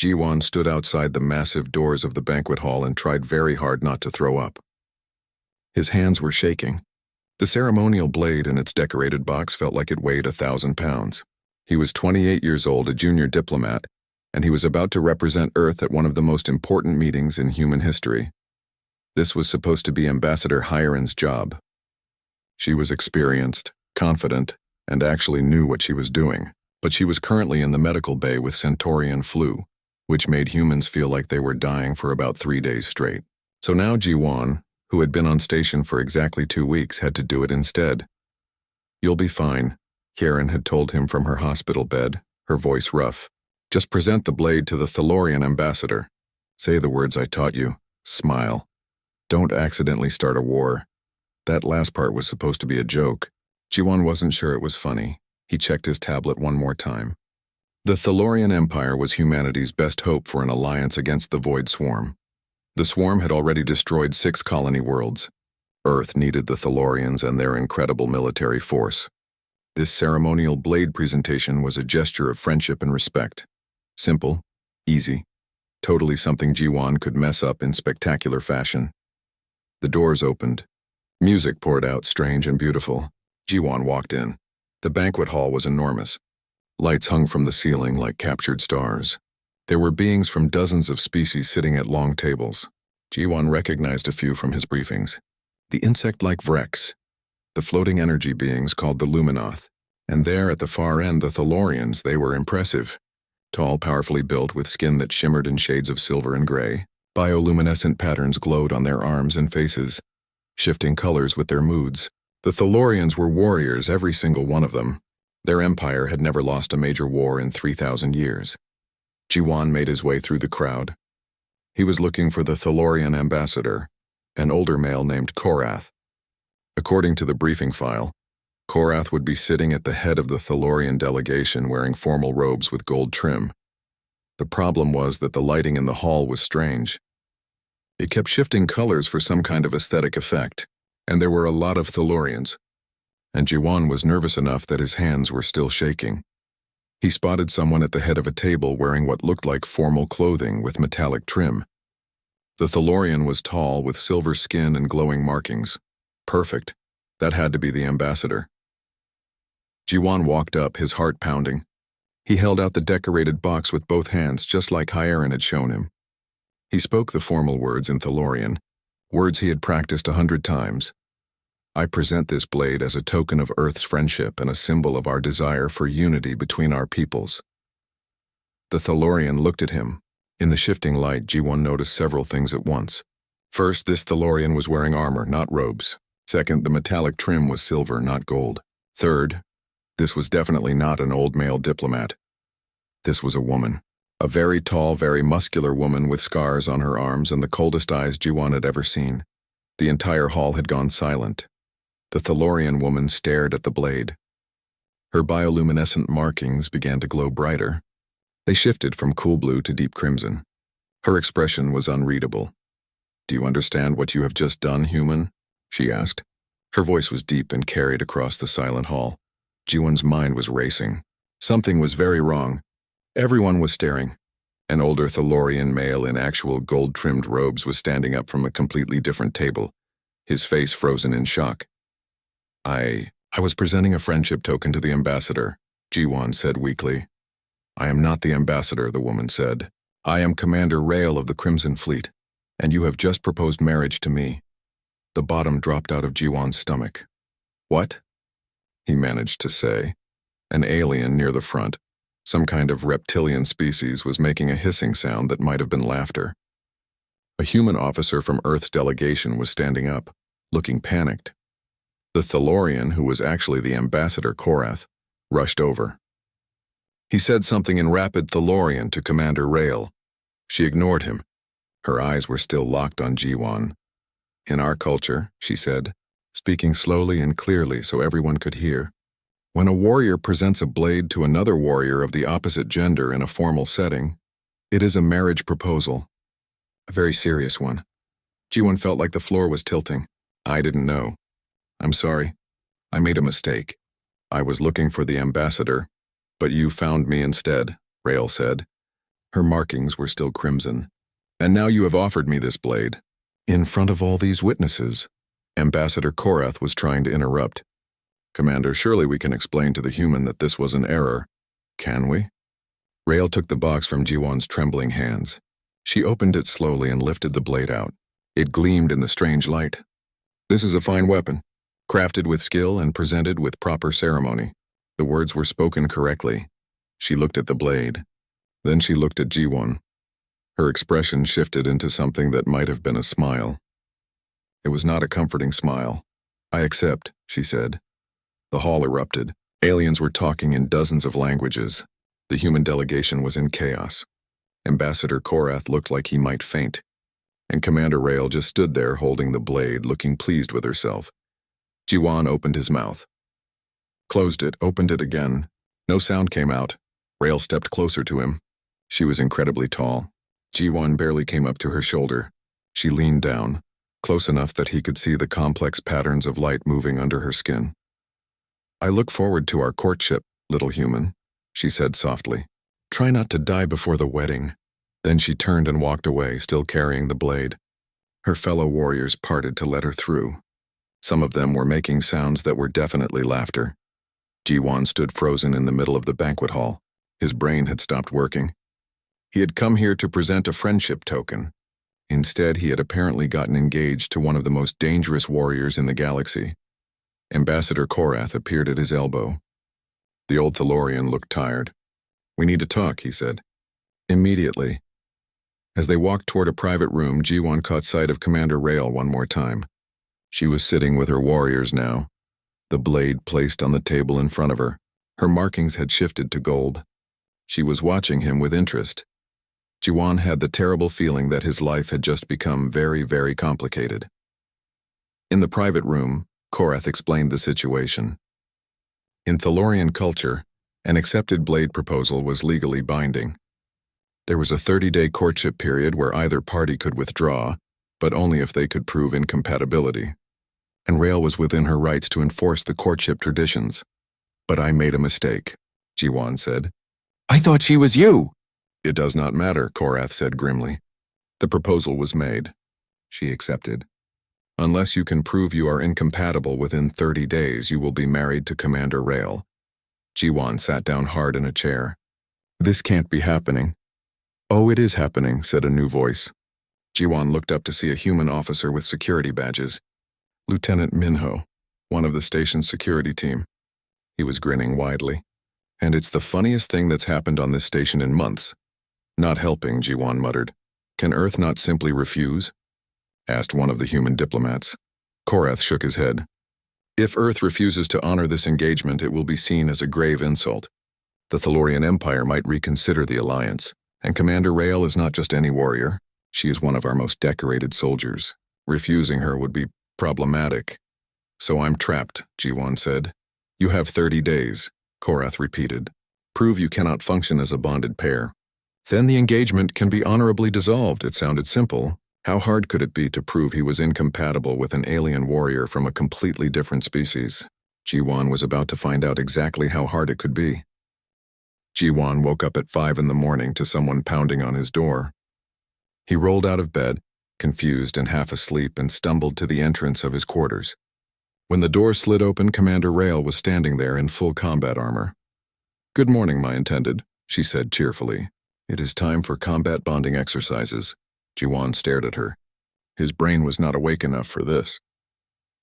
Ji-won stood outside the massive doors of the banquet hall and tried very hard not to throw up. His hands were shaking. The ceremonial blade in its decorated box felt like it weighed 1,000 pounds. He was 28 years old, a junior diplomat, and he was about to represent Earth at one of the most important meetings in human history. This was supposed to be Ambassador Hiren's job. She was experienced, confident, and actually knew what she was doing, but she was currently in the medical bay with Centaurian flu, which made humans feel like they were dying for about 3 days straight. So now Ji-won, who had been on station for exactly 2 weeks, had to do it instead. "You'll be fine," Karen had told him from her hospital bed, her voice rough. "Just present the blade to the Thalorian ambassador. Say the words I taught you. Smile. Don't accidentally start a war." That last part was supposed to be a joke. Ji-won wasn't sure it was funny. He checked his tablet one more time. The Thalorian Empire was humanity's best hope for an alliance against the Void Swarm. The Swarm had already destroyed 6 colony worlds. Earth needed the Thalorians and their incredible military force. This ceremonial blade presentation was a gesture of friendship and respect. Simple, easy, totally something Ji-won could mess up in spectacular fashion. The doors opened. Music poured out, strange and beautiful. Ji-won walked in. The banquet hall was enormous. Lights hung from the ceiling like captured stars. There were beings from dozens of species sitting at long tables. Ji-won recognized a few from his briefings. The insect-like Vrex, the floating energy beings called the Luminoth, and there at the far end the Thalorians. They were impressive. Tall, powerfully built, with skin that shimmered in shades of silver and gray. Bioluminescent patterns glowed on their arms and faces, shifting colors with their moods. The Thalorians were warriors, every single one of them. Their empire had never lost a major war in 3,000 years. Ji-won made his way through the crowd. He was looking for the Thalorian ambassador, an older male named Korath. According to the briefing file, Korath would be sitting at the head of the Thalorian delegation wearing formal robes with gold trim. The problem was that the lighting in the hall was strange. It kept shifting colors for some kind of aesthetic effect, and there were a lot of Thalorians. And Ji-won was nervous enough that his hands were still shaking. He spotted someone at the head of a table wearing what looked like formal clothing with metallic trim. The Thalorian was tall, with silver skin and glowing markings. Perfect. That had to be the ambassador. Ji-won walked up, his heart pounding. He held out the decorated box with both hands, just like Hiren had shown him. He spoke the formal words in Thalorian, words he had practiced 100 times. "I present this blade as a token of Earth's friendship and a symbol of our desire for unity between our peoples." The Thalorian looked at him. In the shifting light, Ji-won noticed several things at once. First, this Thalorian was wearing armor, not robes. Second, the metallic trim was silver, not gold. Third, this was definitely not an old male diplomat. This was a woman. A very tall, very muscular woman with scars on her arms and the coldest eyes Ji-won had ever seen. The entire hall had gone silent. The Thalorian woman stared at the blade. Her bioluminescent markings began to glow brighter. They shifted from cool blue to deep crimson. Her expression was unreadable. "Do you understand what you have just done, human?" she asked. Her voice was deep and carried across the silent hall. Ji-won's mind was racing. Something was very wrong. Everyone was staring. An older Thalorian male in actual gold-trimmed robes was standing up from a completely different table, his face frozen in shock. I was presenting a friendship token to the ambassador," Ji-won said weakly. "I am not the ambassador," the woman said. "I am Commander Rail of the Crimson Fleet, and you have just proposed marriage to me." The bottom dropped out of Ji-won's stomach. "What?" he managed to say. An alien near the front, some kind of reptilian species, was making a hissing sound that might have been laughter. A human officer from Earth's delegation was standing up, looking panicked. The Thalorian, who was actually the ambassador Korath, rushed over. He said something in rapid Thalorian to Commander Rail. She ignored him. Her eyes were still locked on Ji-won. "In our culture," she said, speaking slowly and clearly so everyone could hear, "when a warrior presents a blade to another warrior of the opposite gender in a formal setting, it is a marriage proposal. A very serious one." Ji-won felt like the floor was tilting. "I didn't know. I'm sorry. I made a mistake. I was looking for the ambassador, but you found me instead," Rail said. Her markings were still crimson. "And now you have offered me this blade. In front of all these witnesses." Ambassador Korath was trying to interrupt. "Commander, surely we can explain to the human that this was an error." "Can we?" Rael took the box from Jiwan's trembling hands. She opened it slowly and lifted the blade out. It gleamed in the strange light. "This is a fine weapon, crafted with skill and presented with proper ceremony." The words were spoken correctly. She looked at the blade. Then she looked at Jiwan. Her expression shifted into something that might have been a smile. It was not a comforting smile. "I accept," she said. The hall erupted. Aliens were talking in dozens of languages. The human delegation was in chaos. Ambassador Korath looked like he might faint. And Commander Rael just stood there holding the blade, looking pleased with herself. Jiwan opened his mouth. Closed it, opened it again. No sound came out. Rael stepped closer to him. She was incredibly tall. Jiwan barely came up to her shoulder. She leaned down, close enough that he could see the complex patterns of light moving under her skin. "I look forward to our courtship, little human," she said softly. "Try not to die before the wedding." Then she turned and walked away, still carrying the blade. Her fellow warriors parted to let her through. Some of them were making sounds that were definitely laughter. Jiwan stood frozen in the middle of the banquet hall. His brain had stopped working. He had come here to present a friendship token. Instead, he had apparently gotten engaged to one of the most dangerous warriors in the galaxy. Ambassador Korath appeared at his elbow. The old Thalorian looked tired. "We need to talk," he said. "Immediately." As they walked toward a private room, Jiwan caught sight of Commander Rael one more time. She was sitting with her warriors now, the blade placed on the table in front of her. Her markings had shifted to gold. She was watching him with interest. Jiwan had the terrible feeling that his life had just become very, very complicated. In the private room, Korath explained the situation. In Thalorian culture, an accepted blade proposal was legally binding. There was a 30-day courtship period where either party could withdraw, but only if they could prove incompatibility. And Rael was within her rights to enforce the courtship traditions. "But I made a mistake," Jiwan said. "I thought she was you." "It does not matter," Korath said grimly. "The proposal was made. She accepted. Unless you can prove you are incompatible within 30 days, you will be married to Commander Rael." Jiwan sat down hard in a chair. "This can't be happening." "Oh, it is happening," said a new voice. Jiwan looked up to see a human officer with security badges. Lieutenant Minho, one of the station's security team. He was grinning widely. "And it's the funniest thing that's happened on this station in months." "Not helping," Jiwan muttered. "Can Earth not simply refuse?" asked one of the human diplomats. Korath shook his head. "If Earth refuses to honor this engagement, it will be seen as a grave insult. The Thalorian Empire might reconsider the alliance. And Commander Rael is not just any warrior. She is one of our most decorated soldiers. Refusing her would be problematic." "So I'm trapped," Jiwan said. "You have 30 days, Korath repeated. "Prove you cannot function as a bonded pair. Then the engagement can be honorably dissolved." It sounded simple. How hard could it be to prove he was incompatible with an alien warrior from a completely different species? Jiwan was about to find out exactly how hard it could be. Jiwan woke up at 5 in the morning to someone pounding on his door. He rolled out of bed, confused and half asleep, and stumbled to the entrance of his quarters. When the door slid open, Commander Rael was standing there in full combat armor. "Good morning, my intended," she said cheerfully. "It is time for combat bonding exercises." Jiwan stared at her. His brain was not awake enough for this.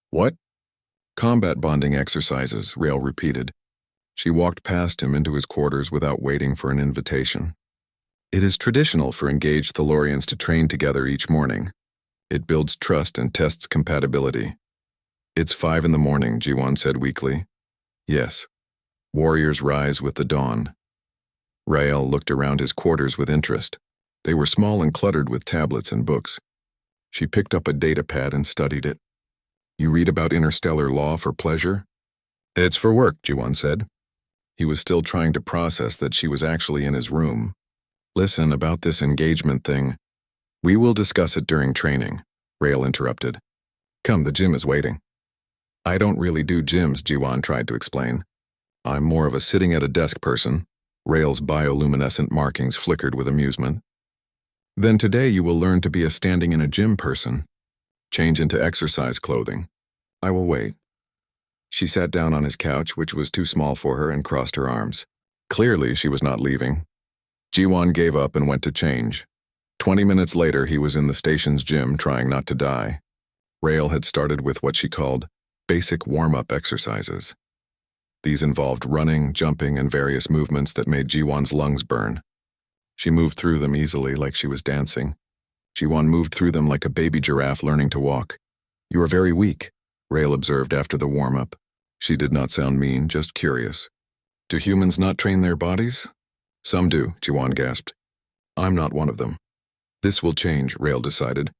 "What?" "Combat bonding exercises," Rael repeated. She walked past him into his quarters without waiting for an invitation. "It is traditional for engaged Thalorians to train together each morning. It builds trust and tests compatibility." "It's 5 in the morning," Jiwan said weakly. "Yes. Warriors rise with the dawn." Rael looked around his quarters with interest. They were small and cluttered with tablets and books. She picked up a data pad and studied it. "You read about interstellar law for pleasure?" "It's for work," Jiwan said. He was still trying to process that she was actually in his room. "Listen, about this engagement thing. We will discuss it during training," Rael interrupted. "Come, the gym is waiting." "I don't really do gyms," Jiwan tried to explain. "I'm more of a sitting at a desk person." Rael's bioluminescent markings flickered with amusement. Then today you will learn to be a standing in a gym person. Change into exercise clothing. I will wait. She sat down on his couch, which was too small for her, and crossed her arms. Clearly, she was not leaving. Jiwon gave up and went to change. 20 minutes later, he was in the station's gym trying not to die. Rael had started with what she called basic warm-up exercises. These involved running, jumping, and various movements that made Jiwon's lungs burn. She moved through them easily like she was dancing. Jiwon moved through them like a baby giraffe learning to walk. "You are very weak," Rael observed after the warm-up. She did not sound mean, just curious. "Do humans not train their bodies?" "Some do," Jiwon gasped. "I'm not one of them." "This will change," Rael decided.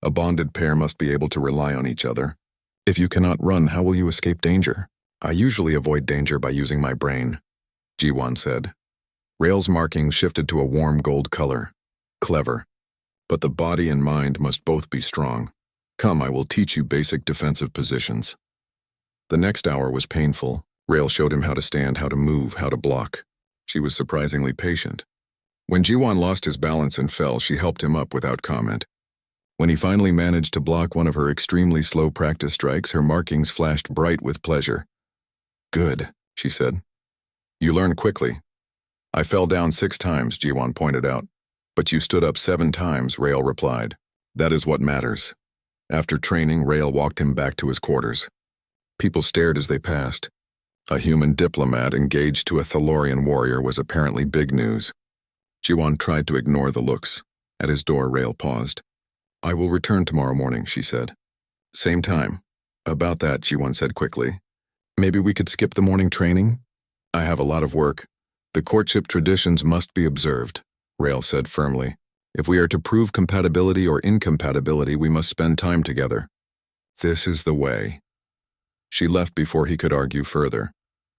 "A bonded pair must be able to rely on each other. If you cannot run, how will you escape danger?" "I usually avoid danger by using my brain," Jiwon said. Rael's markings shifted to a warm gold color. "Clever. But the body and mind must both be strong. Come, I will teach you basic defensive positions." The next hour was painful. Rael showed him how to stand, how to move, how to block. She was surprisingly patient. When Jiwon lost his balance and fell, she helped him up without comment. When he finally managed to block one of her extremely slow practice strikes, her markings flashed bright with pleasure. "Good," she said. "You learn quickly." "I fell down 6 times, Jiwon pointed out. "But you stood up 7 times, Rael replied. "That is what matters." After training, Rael walked him back to his quarters. People stared as they passed. A human diplomat engaged to a Thalorian warrior was apparently big news. Jiwon tried to ignore the looks. At his door, Rael paused. "I will return tomorrow morning," she said. "Same time." "About that," Jiwon said quickly. "Maybe we could skip the morning training?" "I have a lot of work. The courtship traditions must be observed," Rael said firmly. "If we are to prove compatibility or incompatibility, we must spend time together. This is the way." She left before he could argue further.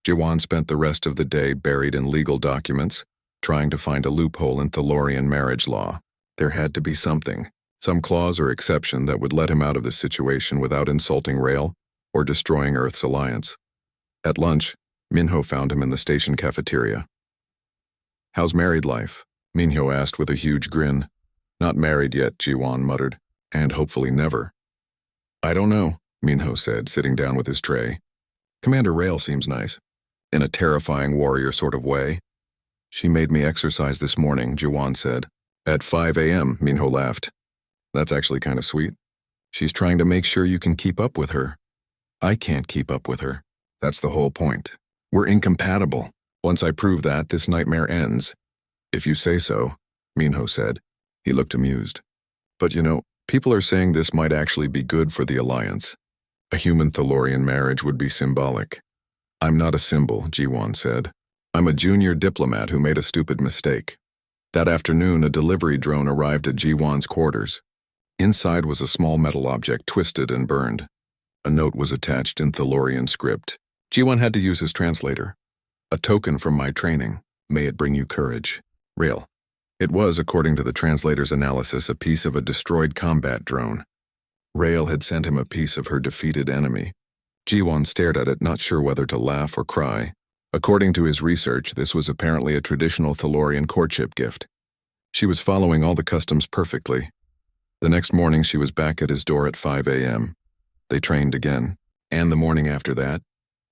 Jiwon spent the rest of the day buried in legal documents, trying to find a loophole in Thalorian marriage law. There had to be something, some clause or exception that would let him out of this situation without insulting Rael or destroying Earth's alliance. At lunch, Minho found him in the station cafeteria. "How's married life?" Minho asked with a huge grin. "Not married yet," Jiwon muttered, "and hopefully never." "I don't know," Minho said, sitting down with his tray. "Commander Rael seems nice, in a terrifying warrior sort of way." "She made me exercise this morning," Jiwon said. "At 5 a.m., Minho laughed. "That's actually kind of sweet. She's trying to make sure you can keep up with her." "I can't keep up with her. That's the whole point. We're incompatible. Once I prove that, this nightmare ends." "If you say so," Minho said. He looked amused. "But people are saying this might actually be good for the alliance. A human Thalorian marriage would be symbolic." "I'm not a symbol," Jiwon said. "I'm a junior diplomat who made a stupid mistake." That afternoon, a delivery drone arrived at Jiwon's quarters. Inside was a small metal object twisted and burned. A note was attached in Thalorian script. Jiwon had to use his translator. "A token from my training. May it bring you courage. Rael." It was, according to the translator's analysis, a piece of a destroyed combat drone. Rael had sent him a piece of her defeated enemy. Jiwon stared at it, not sure whether to laugh or cry. According to his research, this was apparently a traditional Thalorian courtship gift. She was following all the customs perfectly. The next morning, she was back at his door at 5 a.m. They trained again, and the morning after that,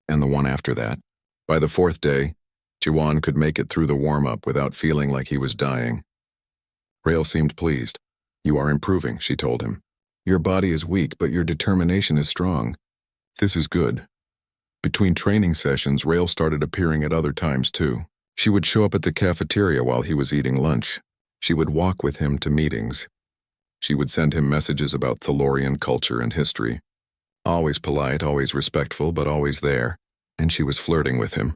and the one after that. By the 4th day, Jiwon could make it through the warm-up without feeling like he was dying. Rael seemed pleased. "You are improving," she told him. "Your body is weak, but your determination is strong. This is good." Between training sessions, Rael started appearing at other times too. She would show up at the cafeteria while he was eating lunch. She would walk with him to meetings. She would send him messages about Thalorian culture and history. Always polite, always respectful, but always there. And she was flirting with him.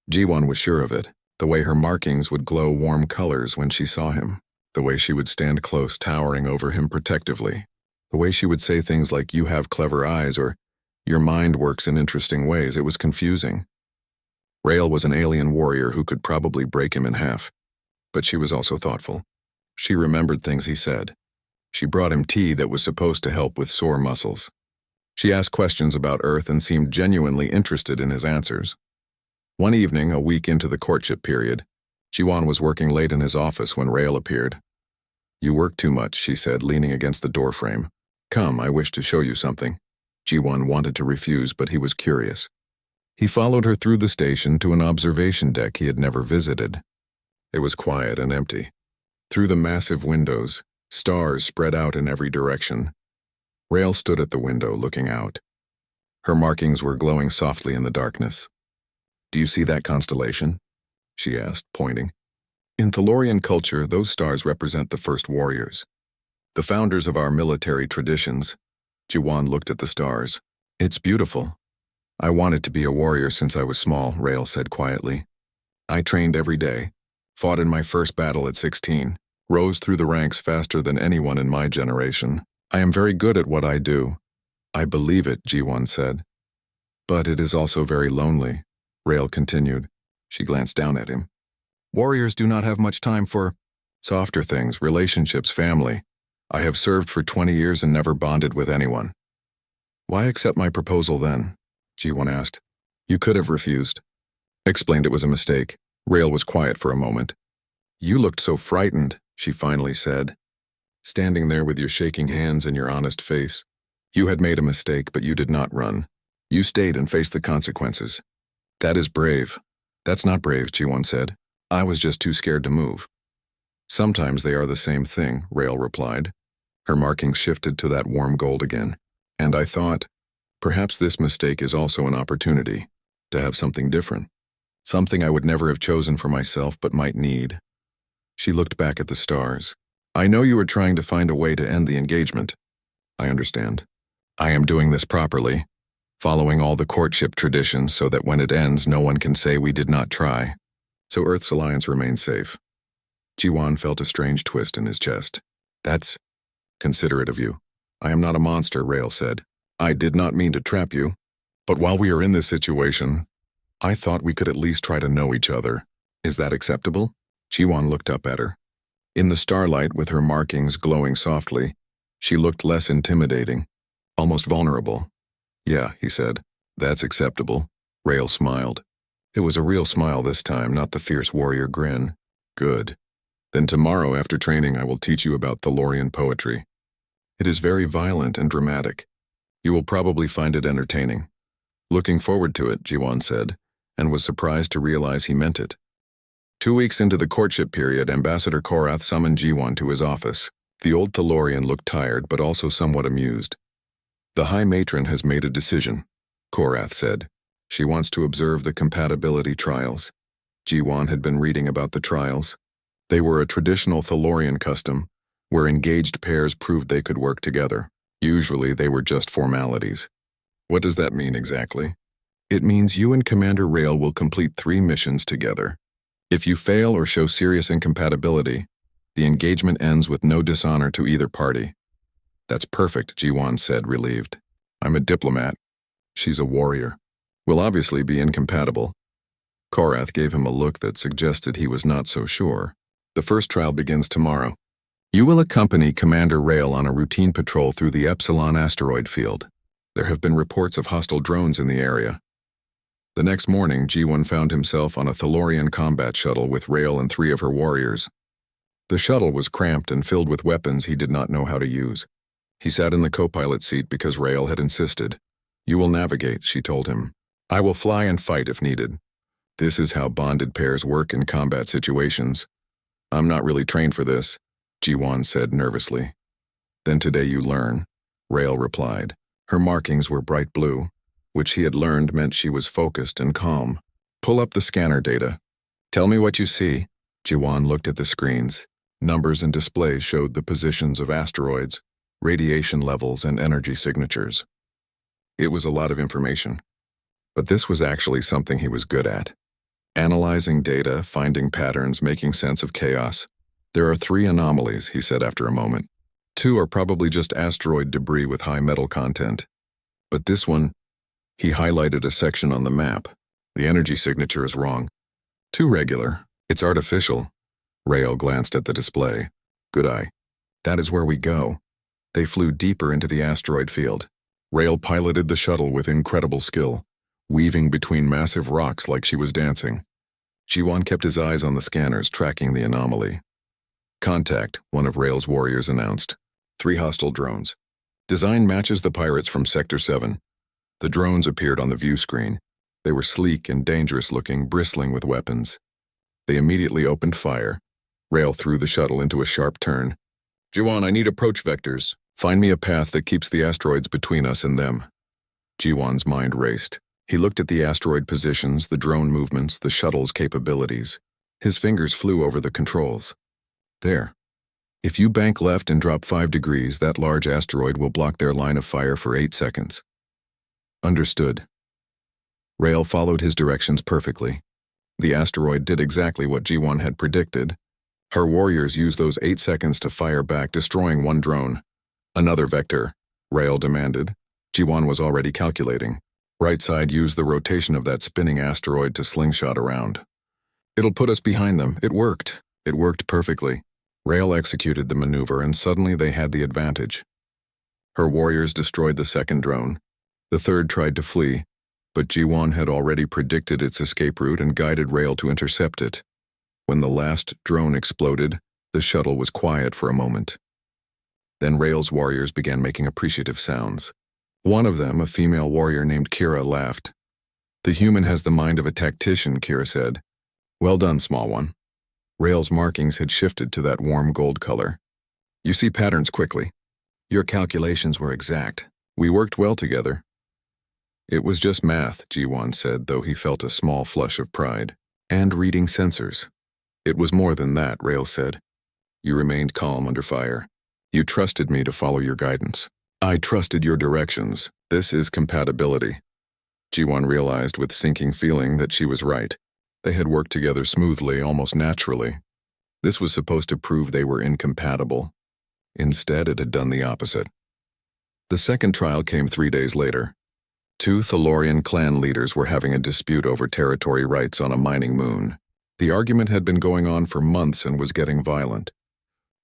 Jiwon was sure of it, the way her markings would glow warm colors when she saw him, the way she would stand close, towering over him protectively, the way she would say things like, "You have clever eyes," or "Your mind works in interesting ways." It was confusing. Rael was an alien warrior who could probably break him in half. But she was also thoughtful. She remembered things he said. She brought him tea that was supposed to help with sore muscles. She asked questions about Earth and seemed genuinely interested in his answers. One evening, a week into the courtship period, Jiwan was working late in his office when Rael appeared. "You work too much," she said, leaning against the doorframe. "Come, I wish to show you something." Jiwan wanted to refuse, but he was curious. He followed her through the station to an observation deck he had never visited. It was quiet and empty. Through the massive windows, stars spread out in every direction. Rael stood at the window, looking out. Her markings were glowing softly in the darkness. "Do you see that constellation?" she asked, pointing. "In Thalorian culture, those stars represent the first warriors, the founders of our military traditions." Jiwan looked at the stars. "It's beautiful. I wanted to be a warrior since I was small," Rael said quietly. "I trained every day, fought in my first battle at 16, rose through the ranks faster than anyone in my generation. I am very good at what I do." "I believe it," Jiwan said. "But it is also very lonely," Rael continued. She glanced down at him. "Warriors do not have much time for softer things, relationships, family. I have served for 20 years and never bonded with anyone." "Why accept my proposal then?" Jiwan asked. "You could have refused." "Explained it was a mistake." Rael was quiet for a moment. "You looked so frightened," she finally said, "standing there with your shaking hands and your honest face. You had made a mistake, but you did not run. You stayed and faced the consequences. That is brave." "That's not brave," Jiwan said. "I was just too scared to move." "Sometimes they are the same thing," Rael replied. Her markings shifted to that warm gold again. "And I thought, perhaps this mistake is also an opportunity to have something different. Something I would never have chosen for myself but might need." She looked back at the stars. "I know you are trying to find a way to end the engagement. I understand. I am doing this properly, following all the courtship traditions so that when it ends, no one can say we did not try. So Earth's alliance remains safe." Jiwan felt a strange twist in his chest. "That's considerate of you." "I am not a monster," Rael said. "I did not mean to trap you. But while we are in this situation, I thought we could at least try to know each other. Is that acceptable?" Jiwan looked up at her. In the starlight, with her markings glowing softly, she looked less intimidating, almost vulnerable. "Yeah," he said. "That's acceptable." Rael smiled. It was a real smile this time, not the fierce warrior grin. "Good. Then tomorrow after training I will teach you about Thalorian poetry. It is very violent and dramatic. You will probably find it entertaining." "Looking forward to it," Jiwan said, and was surprised to realize he meant it. 2 weeks into the courtship period, Ambassador Korath summoned Jiwan to his office. The old Thalorian looked tired but also somewhat amused. "The High Matron has made a decision," Korath said. "She wants to observe the compatibility trials." Jiwan had been reading about the trials. They were a traditional Thalorian custom, where engaged pairs proved they could work together. Usually they were just formalities. "What does that mean exactly?" "It means you and Commander Rael will complete 3 missions together. If you fail or show serious incompatibility, the engagement ends with no dishonor to either party." "That's perfect," Jiwan said, relieved. "I'm a diplomat. She's a warrior. We'll obviously be incompatible." Korath gave him a look that suggested he was not so sure. "The first trial begins tomorrow. You will accompany Commander Rael on a routine patrol through the Epsilon asteroid field. There have been reports of hostile drones in the area." The next morning, Jiwan found himself on a Thalorian combat shuttle with Rael and 3 of her warriors. The shuttle was cramped and filled with weapons he did not know how to use. He sat in the co-pilot seat because Rael had insisted. "You will navigate," she told him. "I will fly and fight if needed. This is how bonded pairs work in combat situations." "I'm not really trained for this," Jiwan said nervously. "Then today you learn," Rael replied. Her markings were bright blue, which he had learned meant she was focused and calm. "Pull up the scanner data. Tell me what you see." Jiwan looked at the screens. Numbers and displays showed the positions of asteroids, radiation levels, and energy signatures. It was a lot of information. But this was actually something he was good at. Analyzing data, finding patterns, making sense of chaos. "There are 3 anomalies," he said after a moment. 2 are probably just asteroid debris with high metal content. But this one, he highlighted a section on the map. The energy signature is wrong. Too regular. It's artificial. Rael glanced at the display. "Good eye. That is where we go." They flew deeper into the asteroid field. Rael piloted the shuttle with incredible skill, weaving between massive rocks like she was dancing. Ji-won kept his eyes on the scanners, tracking the anomaly. "Contact," one of Rail's warriors announced. 3 hostile drones. "Design matches the pirates from Sector 7. The drones appeared on the view screen. They were sleek and dangerous-looking, bristling with weapons. They immediately opened fire. Rail threw the shuttle into a sharp turn. "Ji-won, I need approach vectors. Find me a path that keeps the asteroids between us and them." Ji-won's mind raced. He looked at the asteroid positions, the drone movements, the shuttle's capabilities. His fingers flew over the controls. "There. If you bank left and drop 5 degrees, that large asteroid will block their line of fire for 8 seconds. "Understood." Rail followed his directions perfectly. The asteroid did exactly what Ji-won had predicted. Her warriors used those 8 seconds to fire back, destroying one drone. "Another vector," Rail demanded. Ji-won was already calculating. Right side used the rotation of that spinning asteroid to slingshot around. "It'll put us behind them." It worked. It worked perfectly. Rail executed the maneuver, and suddenly they had the advantage. Her warriors destroyed the second drone. The third tried to flee, but Ji-won had already predicted its escape route and guided Rail to intercept it. When the last drone exploded, the shuttle was quiet for a moment. Then Rail's warriors began making appreciative sounds. One of them, a female warrior named Kira, laughed. "The human has the mind of a tactician," Kira said. "Well done, small one." Rail's markings had shifted to that warm gold color. "You see patterns quickly. Your calculations were exact. We worked well together." "It was just math," Ji-won said, though he felt a small flush of pride. "And reading sensors." "It was more than that," Rail said. "You remained calm under fire. You trusted me to follow your guidance. I trusted your directions. This is compatibility." Ji-won realized with sinking feeling that she was right. They had worked together smoothly, almost naturally. This was supposed to prove they were incompatible. Instead, it had done the opposite. The second trial came 3 days later. 2 Thalorian clan leaders were having a dispute over territory rights on a mining moon. The argument had been going on for months and was getting violent.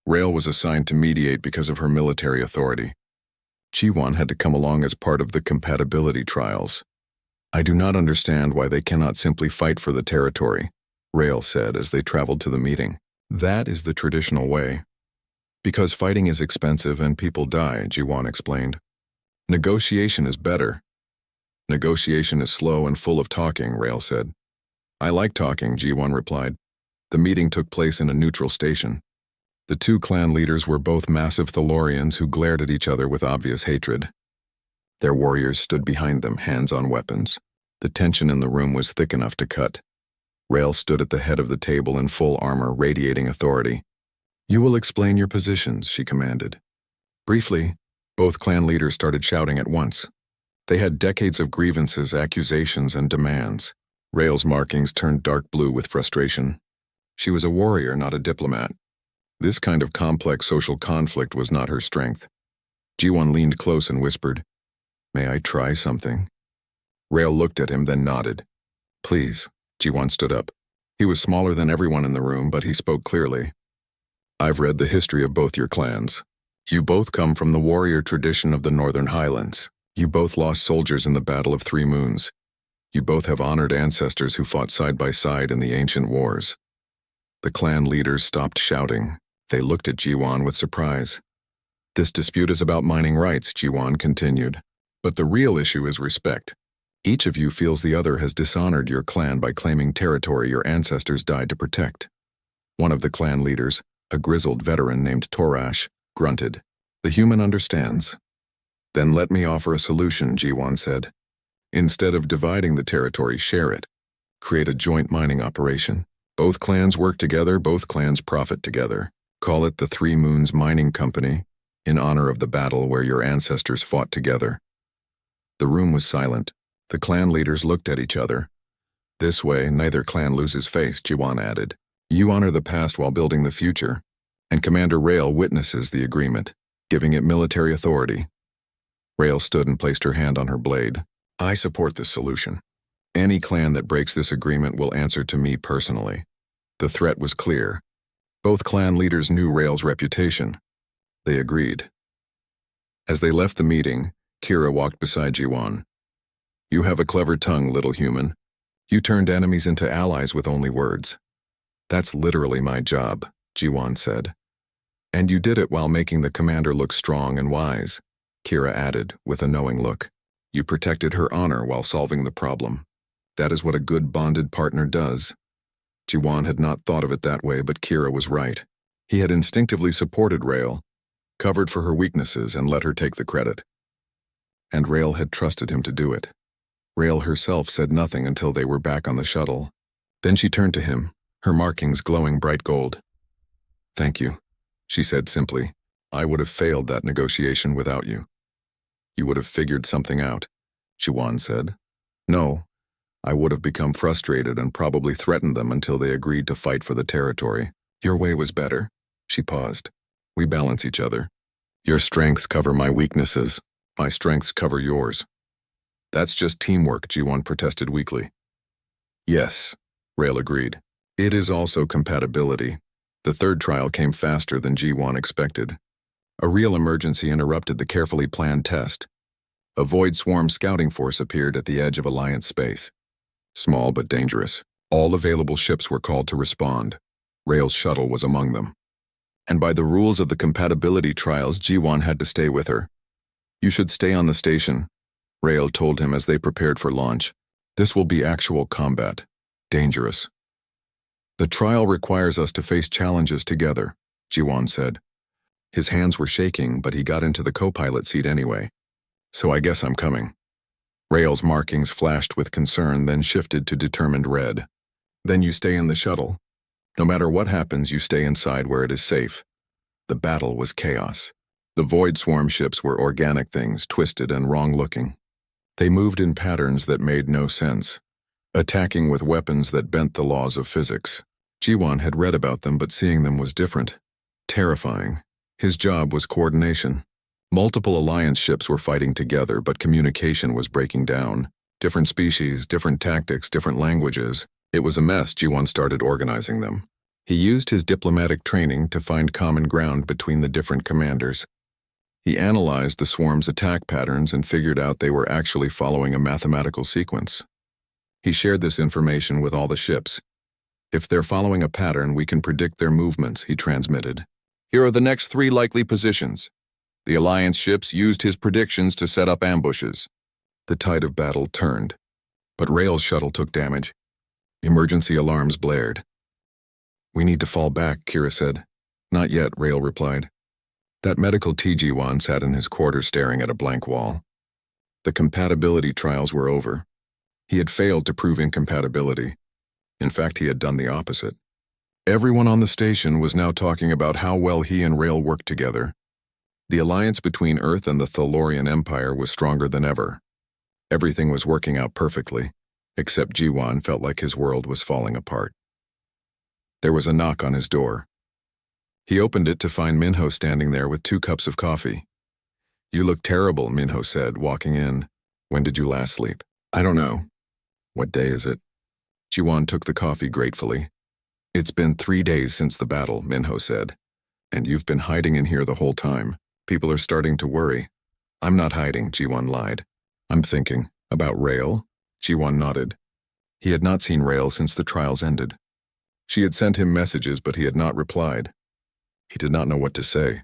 Rail was assigned to mediate because of her military authority. Ji-won had to come along as part of the compatibility trials. "I do not understand why they cannot simply fight for the territory," Rail said as they traveled to the meeting. "That is the traditional way." "Because fighting is expensive and people die," Ji-won explained. "Negotiation is better." "Negotiation is slow and full of talking," Rail said. "I like talking," Ji-won replied. The meeting took place in a neutral station. The 2 clan leaders were both massive Thalorians who glared at each other with obvious hatred. Their warriors stood behind them, hands on weapons. The tension in the room was thick enough to cut. Rail stood at the head of the table in full armor, radiating authority. "You will explain your positions," she commanded. Briefly, both clan leaders started shouting at once. They had decades of grievances, accusations, and demands. Rail's markings turned dark blue with frustration. She was a warrior, not a diplomat. This kind of complex social conflict was not her strength. Ji-won leaned close and whispered, "May I try something?" Rail looked at him, then nodded. "Please." Ji-won stood up. He was smaller than everyone in the room, but he spoke clearly. "I've read the history of both your clans. You both come from the warrior tradition of the Northern Highlands. You both lost soldiers in the Battle of 3 Moons. You both have honored ancestors who fought side by side in the ancient wars." The clan leaders stopped shouting. They looked at Ji-won with surprise. "This dispute is about mining rights," Ji-won continued. "But the real issue is respect. Each of you feels the other has dishonored your clan by claiming territory your ancestors died to protect." One of the clan leaders, a grizzled veteran named Torash, grunted. "The human understands." "Then let me offer a solution," Ji-won said. "Instead of dividing the territory, share it. Create a joint mining operation. Both clans work together, both clans profit together. Call it the 3 Moons Mining Company, in honor of the battle where your ancestors fought together." The room was silent. The clan leaders looked at each other. "This way, neither clan loses face," Ji-won added. "You honor the past while building the future, and Commander Rail witnesses the agreement, giving it military authority." Rail stood and placed her hand on her blade. "I support this solution. Any clan that breaks this agreement will answer to me personally." The threat was clear. Both clan leaders knew Rail's reputation. They agreed. As they left the meeting, Kira walked beside Ji-won. You have a clever tongue, little human. You turned enemies into allies with only words. That's literally my job, Jiwan said. And you did it while making the commander look strong and wise, Kira added with a knowing look. You protected her honor while solving the problem. That is what a good bonded partner does. Jiwan had not thought of it that way, but Kira was right. He had instinctively supported Rael, covered for her weaknesses and let her take the credit. And Rael had trusted him to do it. Rael herself said nothing until they were back on the shuttle. Then she turned to him, her markings glowing bright gold. Thank you, she said simply. I would have failed that negotiation without you. You would have figured something out, Jiwan said. No, I would have become frustrated and probably threatened them until they agreed to fight for the territory. Your way was better. She paused. We balance each other. Your strengths cover my weaknesses. My strengths cover yours. That's just teamwork, Jiwan protested weakly. Yes, Rael agreed. It is also compatibility. The third trial came faster than Jiwan expected. A real emergency interrupted the carefully planned test. A Void Swarm scouting force appeared at the edge of Alliance space. Small but dangerous. All available ships were called to respond. Rael's shuttle was among them. And by the rules of the compatibility trials, Jiwan had to stay with her. You should stay on the station, Rael told him as they prepared for launch. This will be actual combat. Dangerous. The trial requires us to face challenges together, Jiwan said. His hands were shaking, but he got into the co-pilot seat anyway. So I guess I'm coming. Rael's markings flashed with concern, then shifted to determined red. Then you stay in the shuttle. No matter what happens, you stay inside where it is safe. The battle was chaos. The Void Swarm ships were organic things, twisted and wrong-looking. They moved in patterns that made no sense, attacking with weapons that bent the laws of physics. Jiwan had read about them, but seeing them was different. Terrifying. His job was coordination. Multiple Alliance ships were fighting together, but communication was breaking down. Different species, different tactics, different languages. It was a mess. Jiwan started organizing them. He used his diplomatic training to find common ground between the different commanders. He analyzed the swarm's attack patterns and figured out they were actually following a mathematical sequence. He shared this information with all the ships. If they're following a pattern, we can predict their movements, he transmitted. Here are the next 3 likely positions. The Alliance ships used his predictions to set up ambushes. The tide of battle turned, but Rael's shuttle took damage. Emergency alarms blared. We need to fall back, Kira said. Not yet, Rael replied. That medical Jiwan sat in his quarters staring at a blank wall. The compatibility trials were over. He had failed to prove incompatibility. In fact, he had done the opposite. Everyone on the station was now talking about how well he and Rael worked together. The alliance between Earth and the Thalorian Empire was stronger than ever. Everything was working out perfectly, except Jiwan felt like his world was falling apart. There was a knock on his door. He opened it to find Minho standing there with 2 cups of coffee. You look terrible, Minho said, walking in. When did you last sleep? I don't know. What day is it? Jiwan took the coffee gratefully. It's been 3 days since the battle, Minho said. And you've been hiding in here the whole time. People are starting to worry. I'm not hiding, Jiwan lied. I'm thinking. About Rael? Jiwan nodded. He had not seen Rael since the trials ended. She had sent him messages, but he had not replied. He did not know what to say.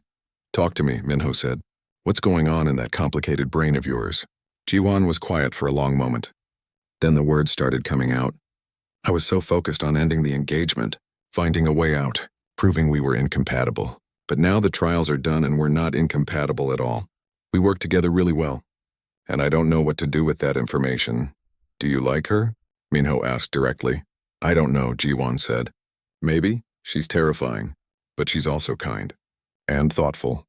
Talk to me, Minho said. What's going on in that complicated brain of yours? Jiwan was quiet for a long moment. Then the words started coming out. I was so focused on ending the engagement, finding a way out, proving we were incompatible. But now the trials are done and we're not incompatible at all. We work together really well. And I don't know what to do with that information. Do you like her? Minho asked directly. I don't know, Jiwan said. Maybe. She's terrifying. But she's also kind. And thoughtful.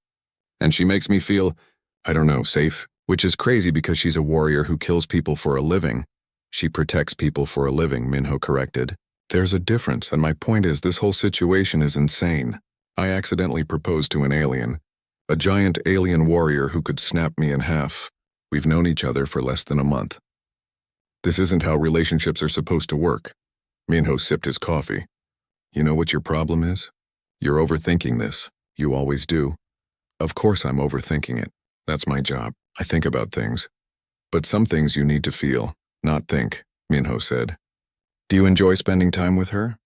And she makes me feel, I don't know, safe. Which is crazy because she's a warrior who kills people for a living. She protects people for a living, Minho corrected. There's a difference, and my point is this whole situation is insane. I accidentally proposed to an alien. A giant alien warrior who could snap me in half. We've known each other for less than a month. This isn't how relationships are supposed to work. Minho sipped his coffee. You know what your problem is? You're overthinking this. You always do. Of course I'm overthinking it. That's my job. I think about things. But some things you need to feel, not think, Minho said. Do you enjoy spending time with her?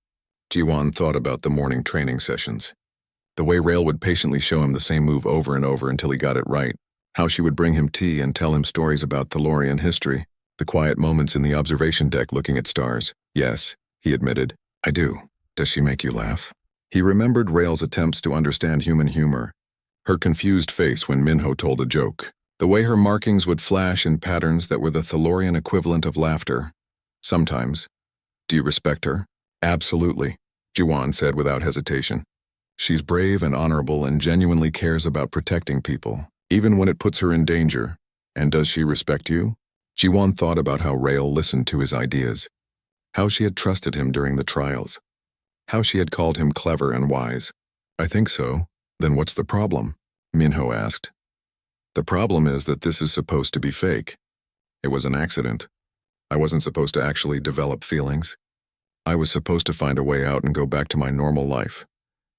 Jiwon thought about the morning training sessions. The way Rail would patiently show him the same move over and over until he got it right. How she would bring him tea and tell him stories about Thalorian history. The quiet moments in the observation deck looking at stars. Yes, he admitted. I do. Does she make you laugh? He remembered Rail's attempts to understand human humor. Her confused face when Minho told a joke. The way her markings would flash in patterns that were the Thalorian equivalent of laughter. Sometimes. Do you respect her? Absolutely, Jiwon said without hesitation. She's brave and honorable and genuinely cares about protecting people, even when it puts her in danger. And does she respect you? Jiwon thought about how Rail listened to his ideas, how she had trusted him during the trials, how she had called him clever and wise. I think so. Then what's the problem? Minho asked. The problem is that this is supposed to be fake. It was an accident. I wasn't supposed to actually develop feelings. I was supposed to find a way out and go back to my normal life.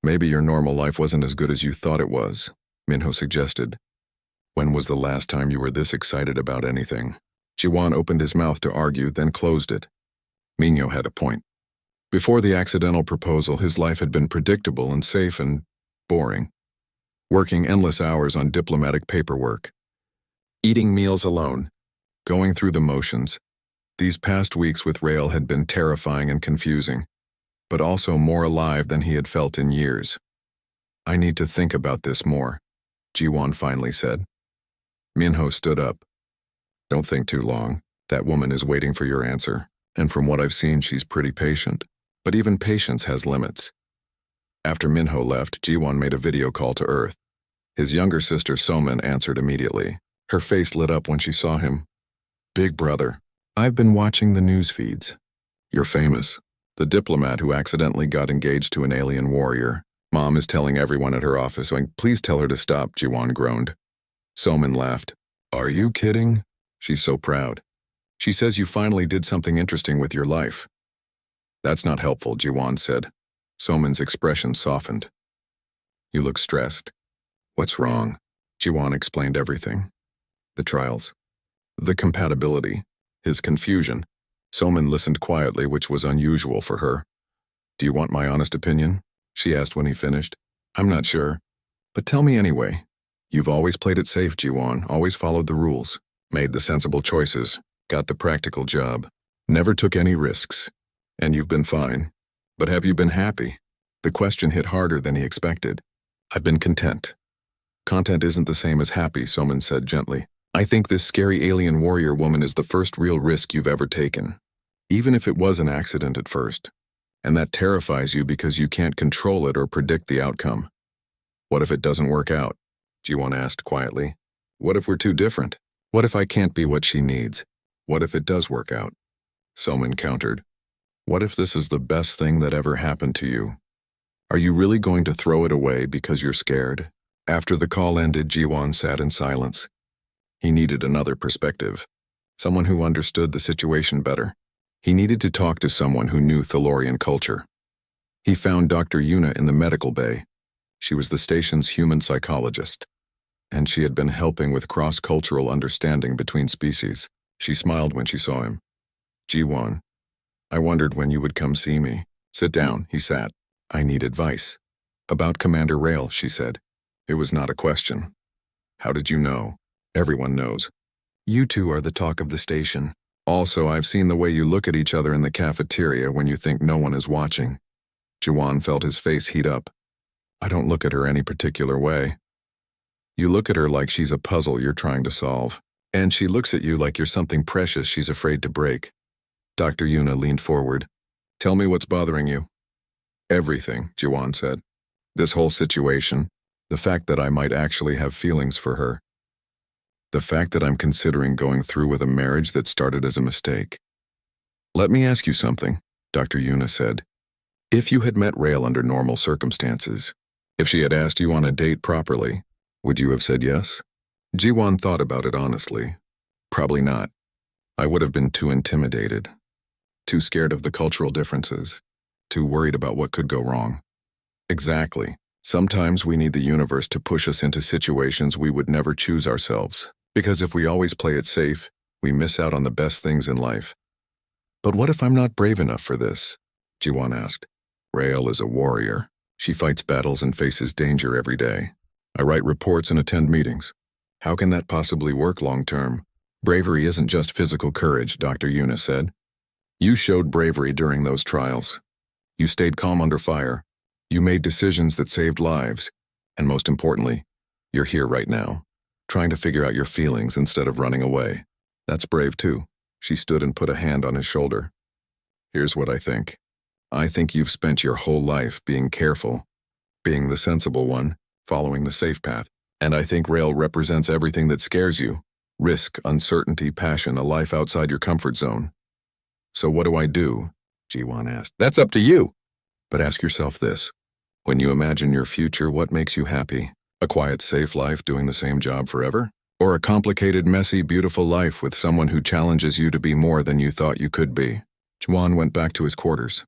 Maybe your normal life wasn't as good as you thought it was, Minho suggested. When was the last time you were this excited about anything? Jiwon opened his mouth to argue, then closed it. Minho had a point. Before the accidental proposal, his life had been predictable and safe and boring. Working endless hours on diplomatic paperwork. Eating meals alone. Going through the motions. These past weeks with Rail had been terrifying and confusing, but also more alive than he had felt in years. I need to think about this more, Jiwon finally said. Minho stood up. Don't think too long. That woman is waiting for your answer, and from what I've seen, she's pretty patient. But even patience has limits. After Minho left, Jiwon made a video call to Earth. His younger sister Somin answered immediately. Her face lit up when she saw him. Big brother. I've been watching the news feeds. You're famous. The diplomat who accidentally got engaged to an alien warrior. Mom is telling everyone at her office, going, please tell her to stop, Jiwon groaned. Somin laughed. Are you kidding? She's so proud. She says you finally did something interesting with your life. That's not helpful, Jiwon said. Somin's expression softened. You look stressed. What's wrong? Jiwon explained everything. The trials. The compatibility. His confusion. Somin listened quietly, which was unusual for her. Do you want my honest opinion? She asked when he finished. I'm not sure. But tell me anyway. You've always played it safe, Jiwon, always followed the rules, made the sensible choices, got the practical job, never took any risks. And you've been fine. But have you been happy? The question hit harder than he expected. I've been content. Content isn't the same as happy, Somin said gently. I think this scary alien warrior woman is the first real risk you've ever taken. Even if it was an accident at first. And that terrifies you because you can't control it or predict the outcome. What if it doesn't work out? Jiwon asked quietly. What if we're too different? What if I can't be what she needs? What if it does work out? Somin countered. What if this is the best thing that ever happened to you? Are you really going to throw it away because you're scared? After the call ended, Jiwon sat in silence. He needed another perspective. Someone who understood the situation better. He needed to talk to someone who knew Thalorian culture. He found Dr. Yuna in the medical bay. She was the station's human psychologist, and she had been helping with cross-cultural understanding between species. She smiled when she saw him. Jiwon, I wondered when you would come see me. Sit down, he sat. I need advice. About Commander Rail, she said. It was not a question. How did you know? Everyone knows. You two are the talk of the station. Also, I've seen the way you look at each other in the cafeteria when you think no one is watching. Jiwon felt his face heat up. I don't look at her any particular way. You look at her like she's a puzzle you're trying to solve. And she looks at you like you're something precious she's afraid to break. Dr. Yuna leaned forward. Tell me what's bothering you. Everything, Jiwon said. This whole situation. The fact that I might actually have feelings for her. The fact that I'm considering going through with a marriage that started as a mistake. Let me ask you something, Dr. Yuna said. If you had met Rail under normal circumstances, if she had asked you on a date properly, would you have said yes? Jiwon thought about it honestly. Probably not. I would have been too intimidated. Too scared of the cultural differences. Too worried about what could go wrong. Exactly. Sometimes we need the universe to push us into situations we would never choose ourselves. Because if we always play it safe, we We miss out on the best things in life. But what if I'm not brave enough for this? Jiwan asked. Rael is a warrior. She fights battles and faces danger every day. I write reports and attend meetings. How can that possibly work long term? Bravery isn't just physical courage, Dr. Yuna said. You showed bravery during those trials. You stayed calm under fire. You made decisions that saved lives. And most importantly, you're here right now, trying to figure out your feelings instead of running away. That's brave too. She stood and put a hand on his shoulder. Here's what I think. I think you've spent your whole life being careful, being the sensible one, following the safe path. And I think Rael represents everything that scares you. Risk, uncertainty, passion, a life outside your comfort zone. So what do I do? Jiwan asked. That's up to you. But ask yourself this. When you imagine your future, what makes you happy? A quiet, safe life doing the same job forever? Or a complicated, messy, beautiful life with someone who challenges you to be more than you thought you could be? Jiwan went back to his quarters.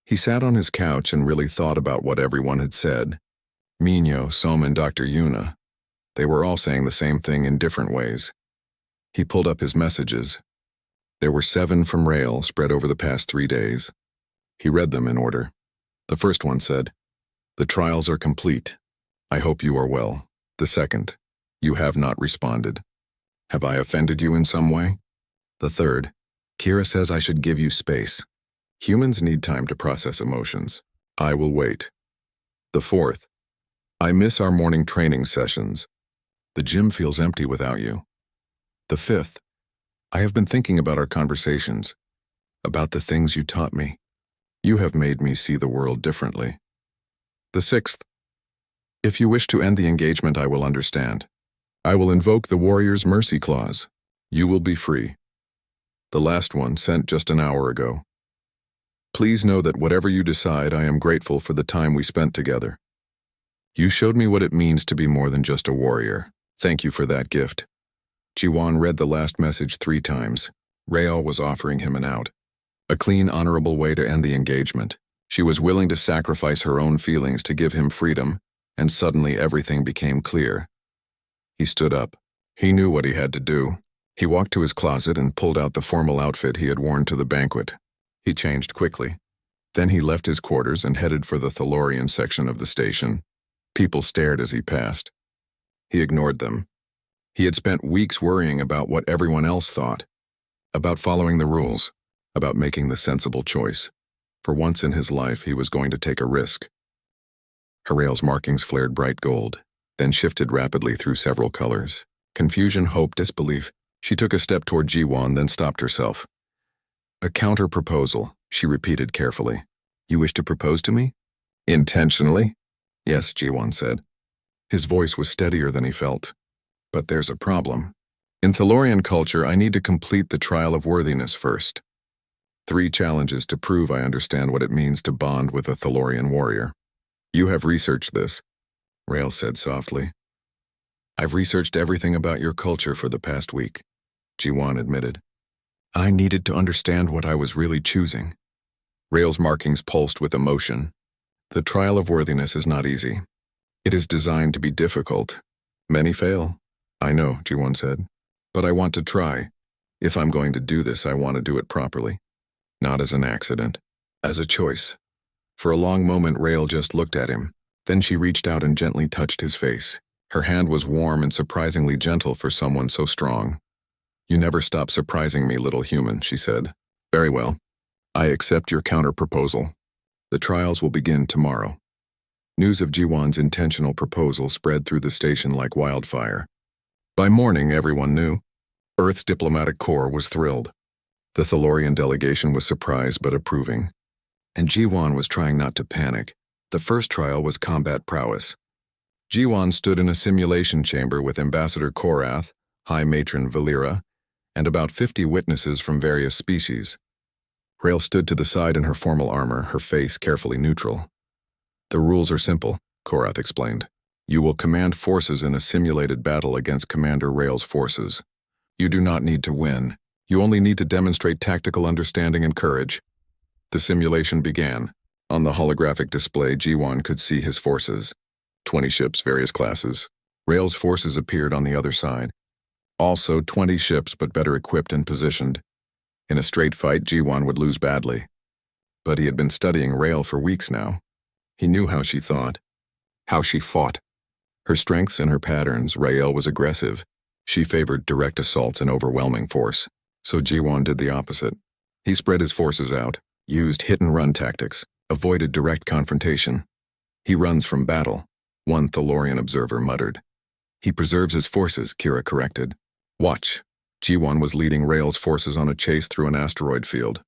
He sat on his couch and really thought about what everyone had said. Minyo, Som, and Dr. Yuna. They were all saying the same thing in different ways. He pulled up his messages. There were 7 from Rael spread over the past 3 days. He read them in order. The first one said, "The trials are complete. I hope you are well." The second, "You have not responded. Have I offended you in some way?" The third, "Kira says I should give you space. Humans need time to process emotions. I will wait." The fourth, "I miss our morning training sessions. The gym feels empty without you." The fifth, "I have been thinking about our conversations, about the things you taught me. You have made me see the world differently." The sixth, "If you wish to end the engagement, I will understand. I will invoke the warrior's mercy clause. You will be free." The last one, sent just an hour ago. "Please know that whatever you decide, I am grateful for the time we spent together. You showed me what it means to be more than just a warrior. Thank you for that gift." Jiwan read the last message 3 times. Rael was offering him an out. A clean, honorable way to end the engagement. She was willing to sacrifice her own feelings to give him freedom, and suddenly everything became clear. He stood up. He knew what he had to do. He walked to his closet and pulled out the formal outfit he had worn to the banquet. He changed quickly. Then he left his quarters and headed for the Thalorian section of the station. People stared as he passed. He ignored them. He had spent weeks worrying about what everyone else thought, about following the rules, about making the sensible choice. For once in his life, he was going to take a risk. Rael's markings flared bright gold, then shifted rapidly through several colors. Confusion, hope, disbelief. She took a step toward Jiwan, then stopped herself. "A counter-proposal," she repeated carefully. "You wish to propose to me?" "Intentionally?" "Yes," Jiwan said. His voice was steadier than he felt. "But there's a problem. In Thalorian culture, I need to complete the trial of worthiness first. 3 challenges to prove I understand what it means to bond with a Thalorian warrior. You have researched this," Rael said softly. "I've researched everything about your culture for the past week," Jiwan admitted. "I needed to understand what I was really choosing." Rael's markings pulsed with emotion. "The trial of worthiness is not easy. It is designed to be difficult. Many fail." "I know," Jiwan said. "But I want to try. If I'm going to do this, I want to do it properly. Not as an accident. As a choice." For a long moment, Rael just looked at him. Then she reached out and gently touched his face. Her hand was warm and surprisingly gentle for someone so strong. "You never stop surprising me, little human," she said. "Very well. I accept your counter-proposal. The trials will begin tomorrow." News of Jiwan's intentional proposal spread through the station like wildfire. By morning, everyone knew. Earth's diplomatic corps was thrilled. The Thalorian delegation was surprised but approving. And Jiwan was trying not to panic. The first trial was combat prowess. Jiwan stood in a simulation chamber with Ambassador Korath, High Matron Valera, and about 50 witnesses from various species. Rael stood to the side in her formal armor, her face carefully neutral. "The rules are simple," Korath explained. "You will command forces in a simulated battle against Commander Rael's forces. You do not need to win. You only need to demonstrate tactical understanding and courage." The simulation began. On the holographic display, Jiwan could see his forces. 20 ships, various classes. Rael's forces appeared on the other side. Also 20 ships but better equipped and positioned. In a straight fight, Jiwon would lose badly. But he had been studying Rael for weeks now. He knew how she thought, how she fought. Her strengths and her patterns. Rael was aggressive. She favored direct assaults and overwhelming force. So Jiwon did the opposite. He spread his forces out, used hit-and-run tactics, avoided direct confrontation. He runs from battle, one Thalorian observer muttered. He preserves his forces, Kira corrected. Watch. Jiwon was leading Rael's forces on a chase through an asteroid field.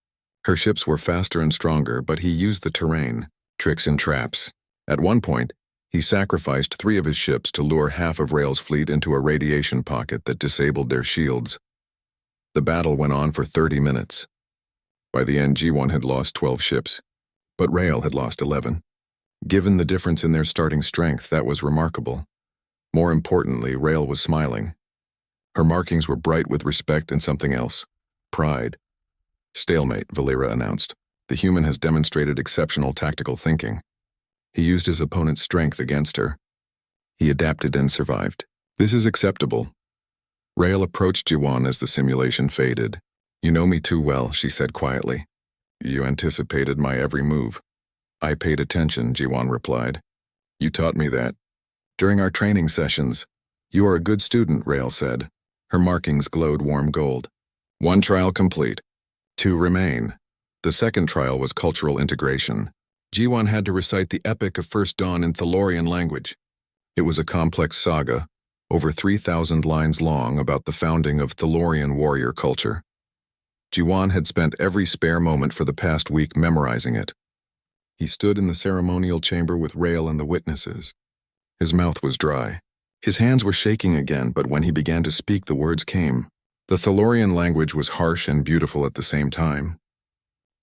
Her ships were faster and stronger, but he used the terrain, tricks and traps. At one point, he sacrificed 3 of his ships to lure half of Rael's fleet into a radiation pocket that disabled their shields. The battle went on for 30 minutes. By the end, Jiwon had lost 12 ships, but Rael had lost 11. Given the difference in their starting strength, that was remarkable. More importantly, Rael was smiling. Her markings were bright with respect and something else, pride. Stalemate, Valera announced. The human has demonstrated exceptional tactical thinking. He used his opponent's strength against her. He adapted and survived. This is acceptable. Rael approached Jiwon as the simulation faded. You know me too well, she said quietly. You anticipated my every move. I paid attention, Jiwon replied. You taught me that. During our training sessions. You are a good student, Rael said. Her markings glowed warm gold. 1 trial complete. 2 remain. The second trial was cultural integration. Jiwon had to recite the epic of First Dawn in Thalorian language. It was a complex saga, over 3,000 lines long, about the founding of Thalorian warrior culture. Jiwon had spent every spare moment for the past week memorizing it. He stood in the ceremonial chamber with Rael and the witnesses. His mouth was dry. His hands were shaking again, but when he began to speak, the words came. The Thalorian language was harsh and beautiful at the same time.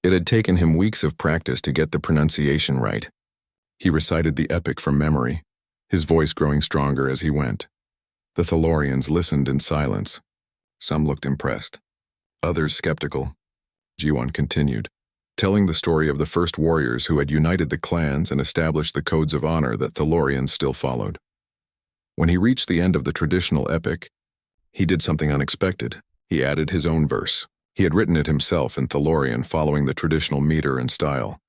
It had taken him weeks of practice to get the pronunciation right. He recited the epic from memory, his voice growing stronger as he went. The Thalorians listened in silence. Some looked impressed, others skeptical. Jiwon continued, telling the story of the first warriors who had united the clans and established the codes of honor that Thalorians still followed. When he reached the end of the traditional epic, he did something unexpected. He added his own verse. He had written it himself in Thalorian, following the traditional meter and style.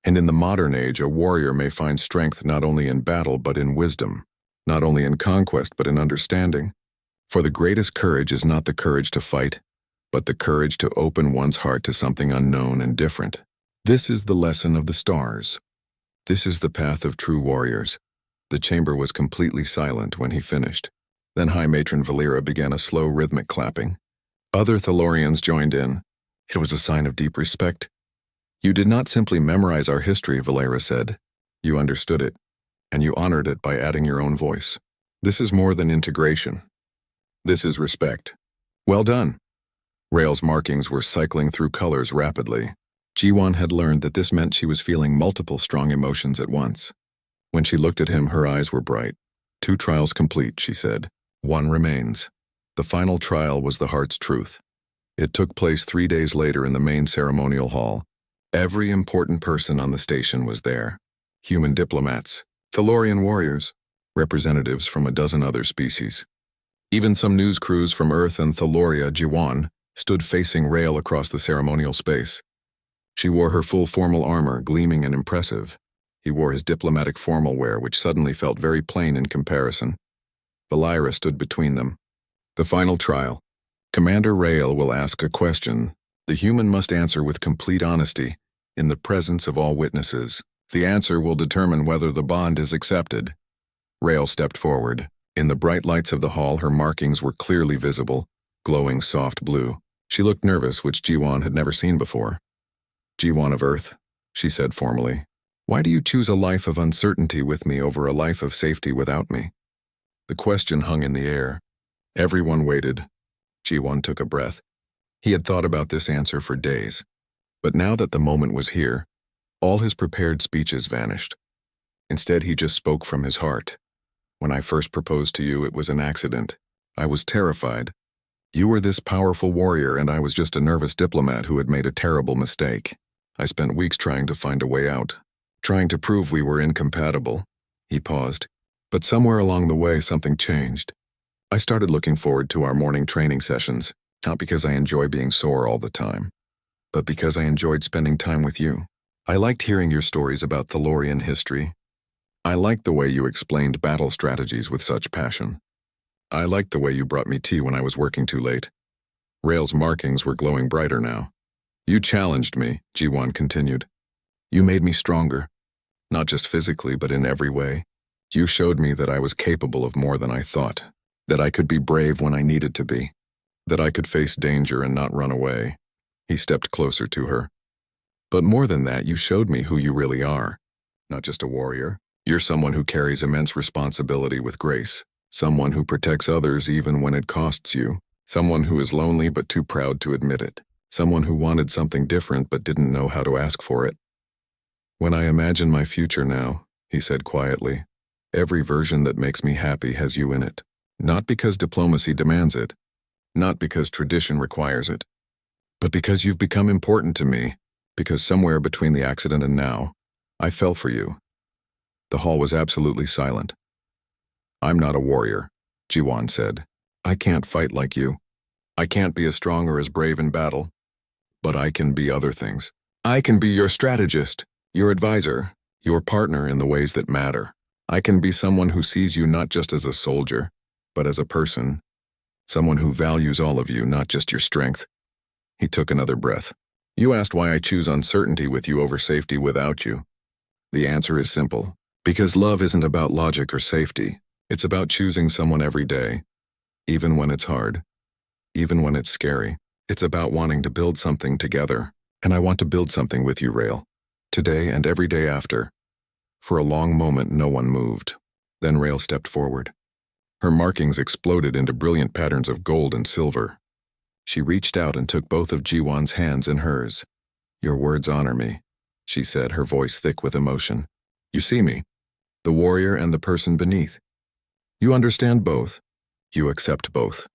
And in the modern age, a warrior may find strength not only in battle but in wisdom, not only in conquest but in understanding. For the greatest courage is not the courage to fight, but the courage to open one's heart to something unknown and different. This is the lesson of the stars. This is the path of true warriors. The chamber was completely silent when he finished. Then High Matron Valera began a slow rhythmic clapping. Other Thalorians joined in. It was a sign of deep respect. You did not simply memorize our history, Valera said. You understood it, and you honored it by adding your own voice. This is more than integration. This is respect. Well done. Rael's markings were cycling through colors rapidly. Jiwon had learned that this meant she was feeling multiple strong emotions at once. When she looked at him, her eyes were bright. 2 trials complete, she said. 1 remains. The final trial was the heart's truth. It took place 3 days later in the main ceremonial hall. Every important person on the station was there. Human diplomats, Thalorian warriors, representatives from a dozen other species. Even some news crews from Earth and Thaloria. Jiwon stood facing Rael across the ceremonial space. She wore her full formal armor, gleaming and impressive. He wore his diplomatic formal wear, which suddenly felt very plain in comparison. Valera stood between them. The final trial. Commander Rael will ask a question. The human must answer with complete honesty, in the presence of all witnesses. The answer will determine whether the bond is accepted. Rael stepped forward. In the bright lights of the hall, her markings were clearly visible, glowing soft blue. She looked nervous, which Jiwon had never seen before. Jiwon of Earth, she said formally. Why do you choose a life of uncertainty with me over a life of safety without me? The question hung in the air. Everyone waited. Jiwon took a breath. He had thought about this answer for days. But now that the moment was here, all his prepared speeches vanished. Instead, he just spoke from his heart. When I first proposed to you, it was an accident. I was terrified. You were this powerful warrior, and I was just a nervous diplomat who had made a terrible mistake. I spent weeks trying to find a way out, trying to prove we were incompatible. He paused. But somewhere along the way, something changed. I started looking forward to our morning training sessions, not because I enjoy being sore all the time, but because I enjoyed spending time with you. I liked hearing your stories about Thalorian history. I liked the way you explained battle strategies with such passion. I liked the way you brought me tea when I was working too late. Rail's markings were glowing brighter now. You challenged me, G1 continued. You made me stronger, not just physically but in every way. You showed me that I was capable of more than I thought, that I could be brave when I needed to be, that I could face danger and not run away. He stepped closer to her. But more than that, you showed me who you really are. Not just a warrior. You're someone who carries immense responsibility with grace, someone who protects others even when it costs you, someone who is lonely but too proud to admit it, someone who wanted something different but didn't know how to ask for it. When I imagine my future now, he said quietly, every version that makes me happy has you in it. Not because diplomacy demands it, not because tradition requires it, but because you've become important to me, because somewhere between the accident and now, I fell for you. The hall was absolutely silent. I'm not a warrior, Jiwan said. I can't fight like you. I can't be as strong or as brave in battle. But I can be other things. I can be your strategist, your advisor, your partner in the ways that matter. I can be someone who sees you not just as a soldier, but as a person. Someone who values all of you, not just your strength. He took another breath. You asked why I choose uncertainty with you over safety without you. The answer is simple. Because love isn't about logic or safety. It's about choosing someone every day, even when it's hard, even when it's scary. It's about wanting to build something together, and I want to build something with you, Rail. Today and every day after. For a long moment, no one moved. Then Rail stepped forward. Her markings exploded into brilliant patterns of gold and silver. She reached out and took both of Jiwan's hands in hers. Your words honor me, she said, her voice thick with emotion. You see me, the warrior and the person beneath. You understand both. You accept both.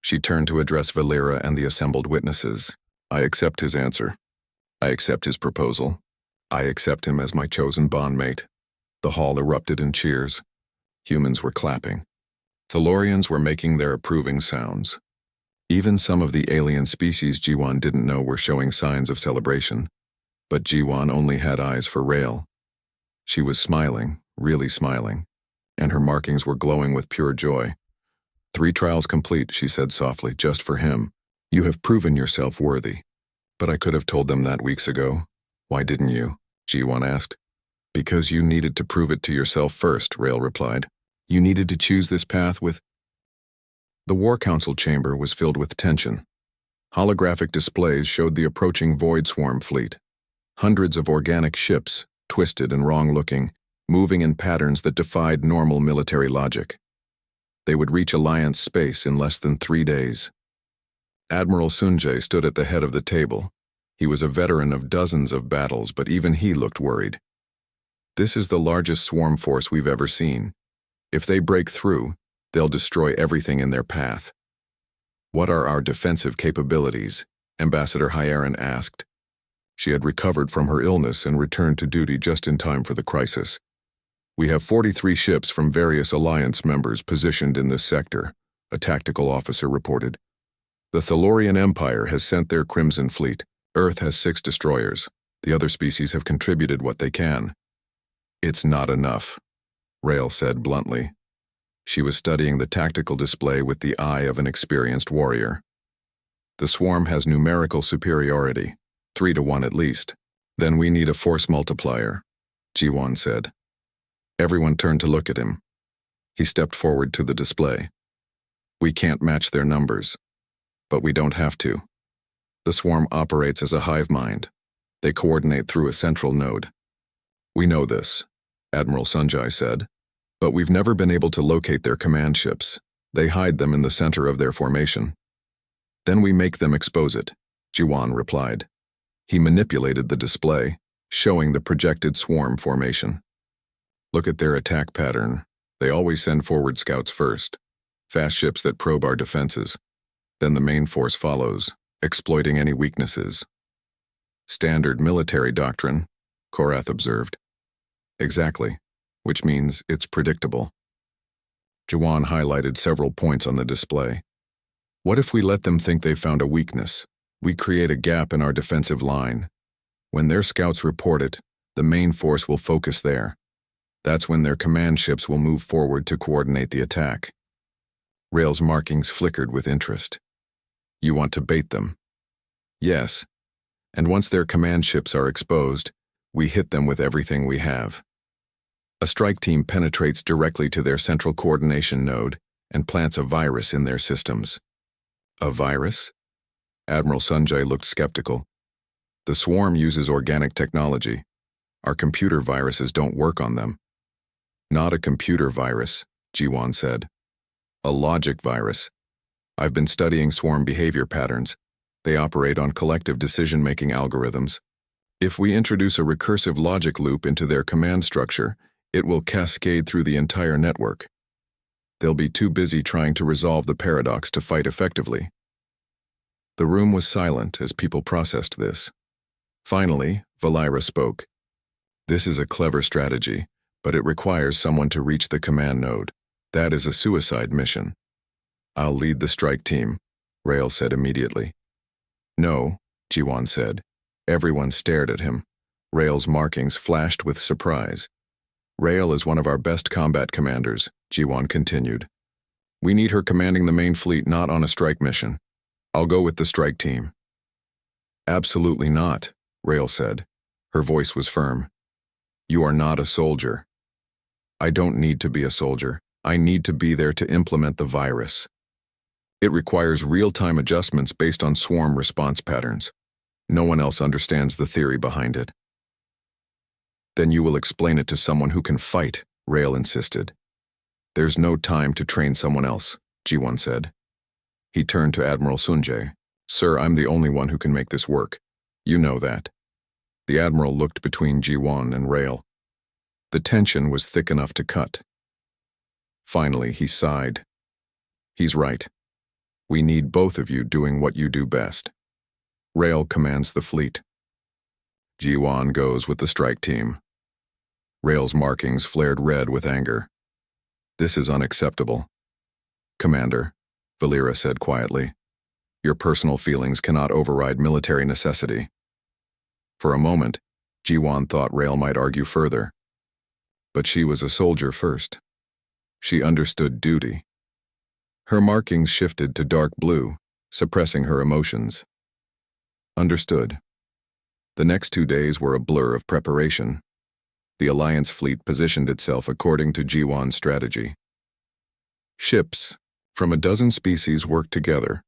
She turned to address Valera and the assembled witnesses. I accept his answer. I accept his proposal. I accept him as my chosen bondmate. The hall erupted in cheers. Humans were clapping. Thalorians were making their approving sounds. Even some of the alien species Jiwan didn't know were showing signs of celebration. But Jiwan only had eyes for Rail. She was smiling, really smiling, and her markings were glowing with pure joy. 3 trials complete, she said softly, just for him. You have proven yourself worthy. But I could have told them that weeks ago. Why didn't you? Jiwan asked. Because you needed to prove it to yourself first, Rail replied. You needed to choose this path with... The War Council chamber was filled with tension. Holographic displays showed the approaching Void Swarm fleet. Hundreds of organic ships, twisted and wrong-looking, moving in patterns that defied normal military logic. They would reach Alliance space in less than 3 days. Admiral Sunjae stood at the head of the table. He was a veteran of dozens of battles, but even he looked worried. This is the largest swarm force we've ever seen. If they break through, they'll destroy everything in their path. What are our defensive capabilities? Ambassador Hyaran asked. She had recovered from her illness and returned to duty just in time for the crisis. We have 43 ships from various Alliance members positioned in this sector, a tactical officer reported. The Thalorian Empire has sent their Crimson Fleet. Earth has 6 destroyers. The other species have contributed what they can. It's not enough, Rail said bluntly. She was studying the tactical display with the eye of an experienced warrior. The swarm has numerical superiority, 3 to 1 at least. Then we need a force multiplier, Jiwan said. Everyone turned to look at him. He stepped forward to the display. We can't match their numbers, but we don't have to. The swarm operates as a hive mind. They coordinate through a central node. We know this, Admiral Sunjae said, but we've never been able to locate their command ships. They hide them in the center of their formation. Then we make them expose it, Jiwan replied. He manipulated the display, showing the projected swarm formation. Look at their attack pattern. They always send forward scouts first, fast ships that probe our defenses. Then the main force follows, exploiting any weaknesses. Standard military doctrine, Korath observed. Exactly, which means it's predictable. Jiwan highlighted several points on the display. What if we let them think they've found a weakness? We create a gap in our defensive line. When their scouts report it, the main force will focus there. That's when their command ships will move forward to coordinate the attack. Rail's markings flickered with interest. You want to bait them? Yes. And once their command ships are exposed, we hit them with everything we have. A strike team penetrates directly to their central coordination node and plants a virus in their systems. A virus? Admiral Sanjay looked skeptical. The swarm uses organic technology. Our computer viruses don't work on them. Not a computer virus, Jiwan said. A logic virus. I've been studying swarm behavior patterns. They operate on collective decision-making algorithms. If we introduce a recursive logic loop into their command structure, it will cascade through the entire network. They'll be too busy trying to resolve the paradox to fight effectively. The room was silent as people processed this. Finally, Valira spoke. This is a clever strategy, but it requires someone to reach the command node. That is a suicide mission. I'll lead the strike team, Rail said immediately. No, Jiwan said. Everyone stared at him. Rail's markings flashed with surprise. Rail is one of our best combat commanders, Jiwan continued. We need her commanding the main fleet, not on a strike mission. I'll go with the strike team. Absolutely not, Rail said. Her voice was firm. You are not a soldier. I don't need to be a soldier. I need to be there to implement the virus. It requires real-time adjustments based on swarm response patterns. No one else understands the theory behind it. Then you will explain it to someone who can fight, Rail insisted. There's no time to train someone else, Jiwan said. He turned to Admiral Sanjay. Sir, I'm the only one who can make this work. You know that. The Admiral looked between Jiwan and Rail. The tension was thick enough to cut. Finally, he sighed. He's right. We need both of you doing what you do best. Rail commands the fleet. Jiwan goes with the strike team. Rail's markings flared red with anger. This is unacceptable. Commander, Valira said quietly, your personal feelings cannot override military necessity. For a moment, Jiwan thought Rail might argue further. But she was a soldier first. She understood duty. Her markings shifted to dark blue, suppressing her emotions. Understood. The next 2 days were a blur of preparation. The Alliance fleet positioned itself according to Jiwan's strategy. Ships from a dozen species worked together,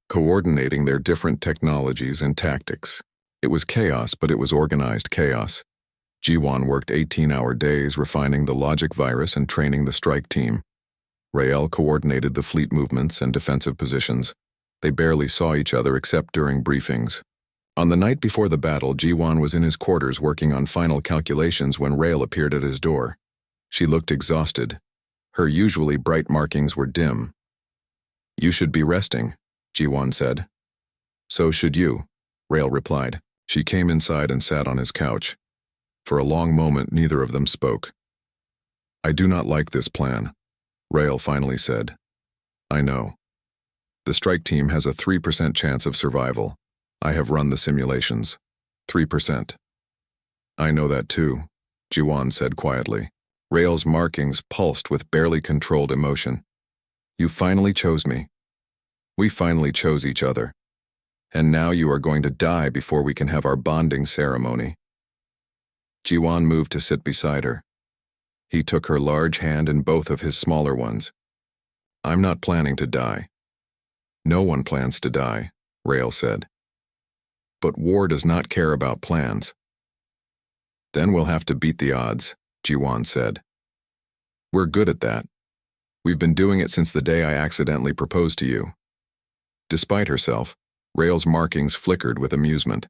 coordinating their different technologies and tactics. It was chaos, but it was organized chaos. Jiwan worked 18-hour days refining the logic virus and training the strike team. Rael coordinated the fleet movements and defensive positions. They barely saw each other except during briefings. On the night before the battle, Jiwan was in his quarters working on final calculations when Rael appeared at his door. She looked exhausted. Her usually bright markings were dim. You should be resting, Jiwan said. So should you, Rael replied. She came inside and sat on his couch. For a long moment, neither of them spoke. I do not like this plan, Rael finally said. I know. The strike team has a 3% chance of survival. I have run the simulations. 3%. I know that too, Jiwan said quietly. Rael's markings pulsed with barely controlled emotion. You finally chose me. We finally chose each other. And now you are going to die before we can have our bonding ceremony. Jiwan moved to sit beside her. He took her large hand in both of his smaller ones. I'm not planning to die. No one plans to die, Rael said. But war does not care about plans. Then we'll have to beat the odds, Jiwan said. We're good at that. We've been doing it since the day I accidentally proposed to you. Despite herself, Rael's markings flickered with amusement.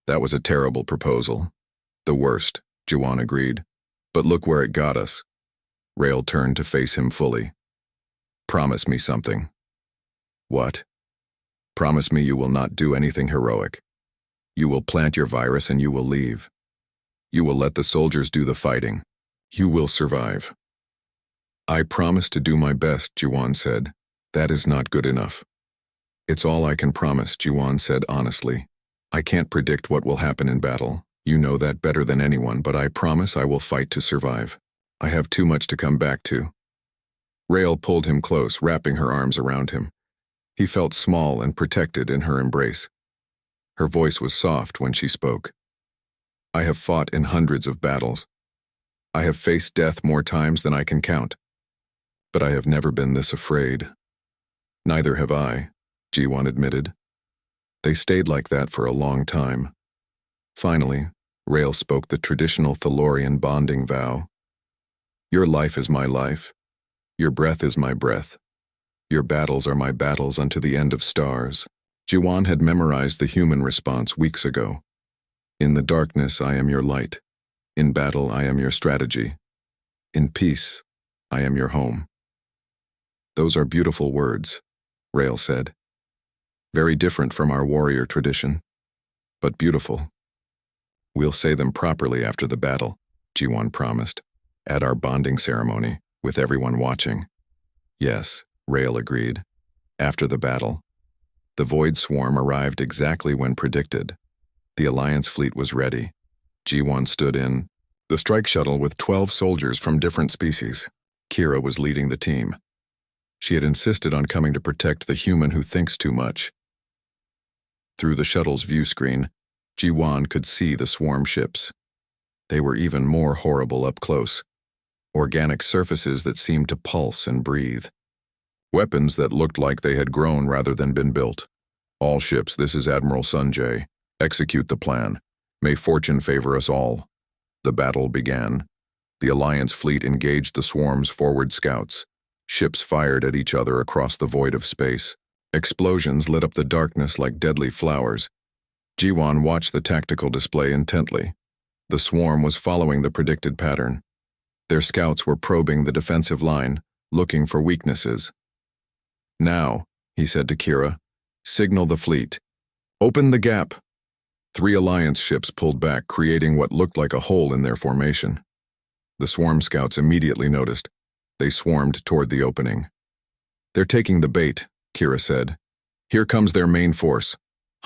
That was a terrible proposal. The worst, Jiwan agreed. But look where it got us. Rael turned to face him fully. Promise me something. What? Promise me you will not do anything heroic. You will plant your virus and you will leave. You will let the soldiers do the fighting. You will survive. I promise to do my best, Jiwan said. That is not good enough. It's all I can promise, Jiwan said honestly. I can't predict what will happen in battle. You know that better than anyone, but I promise I will fight to survive. I have too much to come back to. Rael pulled him close, wrapping her arms around him. He felt small and protected in her embrace. Her voice was soft when she spoke. I have fought in hundreds of battles. I have faced death more times than I can count. But I have never been this afraid. Neither have I, Jiwan admitted. They stayed like that for a long time. Finally, Rael spoke the traditional Thalorian bonding vow. Your life is my life. Your breath is my breath. Your battles are my battles unto the end of stars. Jiwan had memorized the human response weeks ago. In the darkness, I am your light. In battle, I am your strategy. In peace, I am your home. Those are beautiful words, Rael said. Very different from our warrior tradition, but beautiful. We'll say them properly after the battle, Jiwan promised, at our bonding ceremony, with everyone watching. Yes, Rael agreed. After the battle, the Void Swarm arrived exactly when predicted. The Alliance fleet was ready. Jiwan stood in the strike shuttle with 12 soldiers from different species. Kira was leading the team. She had insisted on coming to protect the human who thinks too much. Through the shuttle's view screen, Jiwan could see the swarm ships. They were even more horrible up close. Organic surfaces that seemed to pulse and breathe. Weapons that looked like they had grown rather than been built. All ships, this is Admiral Sunjay. Execute the plan. May fortune favor us all. The battle began. The Alliance fleet engaged the swarm's forward scouts. Ships fired at each other across the void of space. Explosions lit up the darkness like deadly flowers. Jiwan watched the tactical display intently. The swarm was following the predicted pattern. Their scouts were probing the defensive line, looking for weaknesses. Now, he said to Kira, signal the fleet. Open the gap. 3 Alliance ships pulled back, creating what looked like a hole in their formation. The swarm scouts immediately noticed. They swarmed toward the opening. They're taking the bait, Kira said. Here comes their main force.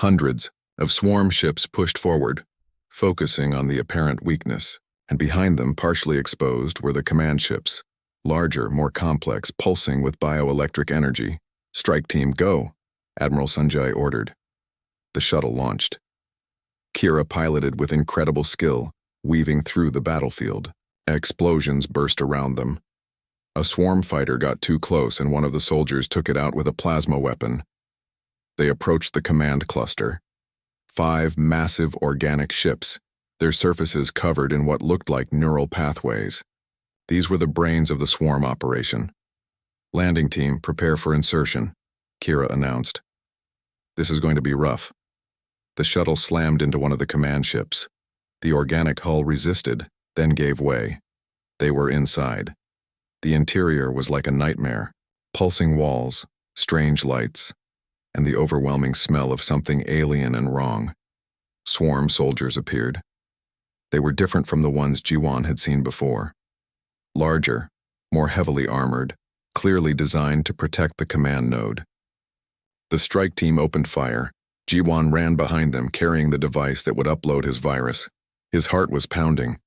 Hundreds of swarm ships pushed forward, focusing on the apparent weakness, and behind them, partially exposed, were the command ships, larger, more complex, pulsing with bioelectric energy. Strike team, go, Admiral Sunjay ordered. The shuttle launched. Kira piloted with incredible skill, weaving through the battlefield. Explosions burst around them. A swarm fighter got too close and one of the soldiers took it out with a plasma weapon. They approached the command cluster. 5 massive organic ships, their surfaces covered in what looked like neural pathways. These were the brains of the swarm operation. Landing team, prepare for insertion, Kira announced. This is going to be rough. The shuttle slammed into one of the command ships. The organic hull resisted, then gave way. They were inside. The interior was like a nightmare. Pulsing walls, strange lights, and the overwhelming smell of something alien and wrong. Swarm soldiers appeared. They were different from the ones Jiwan had seen before. Larger, more heavily armored, clearly designed to protect the command node. The strike team opened fire. Jiwan ran behind them, carrying the device that would upload his virus. His heart was pounding.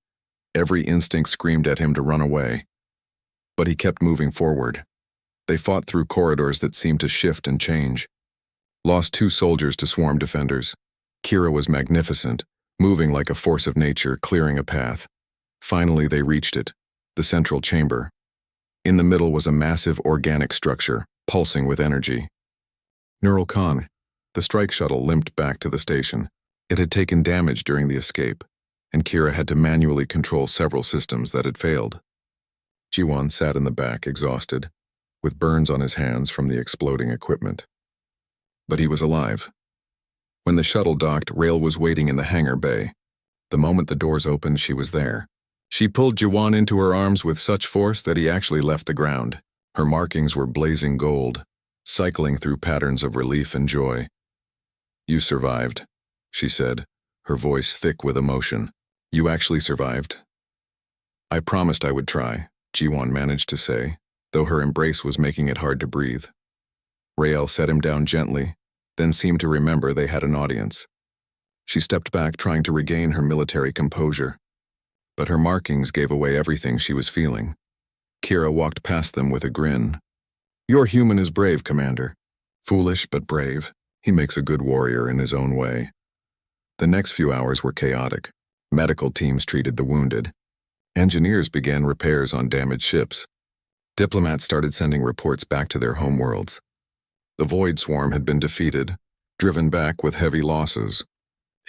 Every instinct screamed at him to run away. But he kept moving forward. They fought through corridors that seemed to shift and change. Lost 2 soldiers to swarm defenders. Kira was magnificent, moving like a force of nature, clearing a path. Finally, they reached it, the central chamber. In the middle was a massive organic structure, pulsing with energy. Neural Khan. The strike shuttle limped back to the station. It had taken damage during the escape, and Kira had to manually control several systems that had failed. Jiwan sat in the back, exhausted, with burns on his hands from the exploding equipment. But he was alive. When the shuttle docked, Rael was waiting in the hangar bay. The moment the doors opened, she was there. She pulled Jiwan into her arms with such force that he actually left the ground. Her markings were blazing gold, cycling through patterns of relief and joy. You survived, she said, her voice thick with emotion. You actually survived. I promised I would try, Jiwan managed to say, though her embrace was making it hard to breathe. Rael set him down gently, then seemed to remember they had an audience. She stepped back, trying to regain her military composure. But her markings gave away everything she was feeling. Kira walked past them with a grin. "Your human is brave, Commander. Foolish but brave. He makes a good warrior in his own way." The next few hours were chaotic. Medical teams treated the wounded. Engineers began repairs on damaged ships. Diplomats started sending reports back to their homeworlds. The Void Swarm had been defeated, driven back with heavy losses.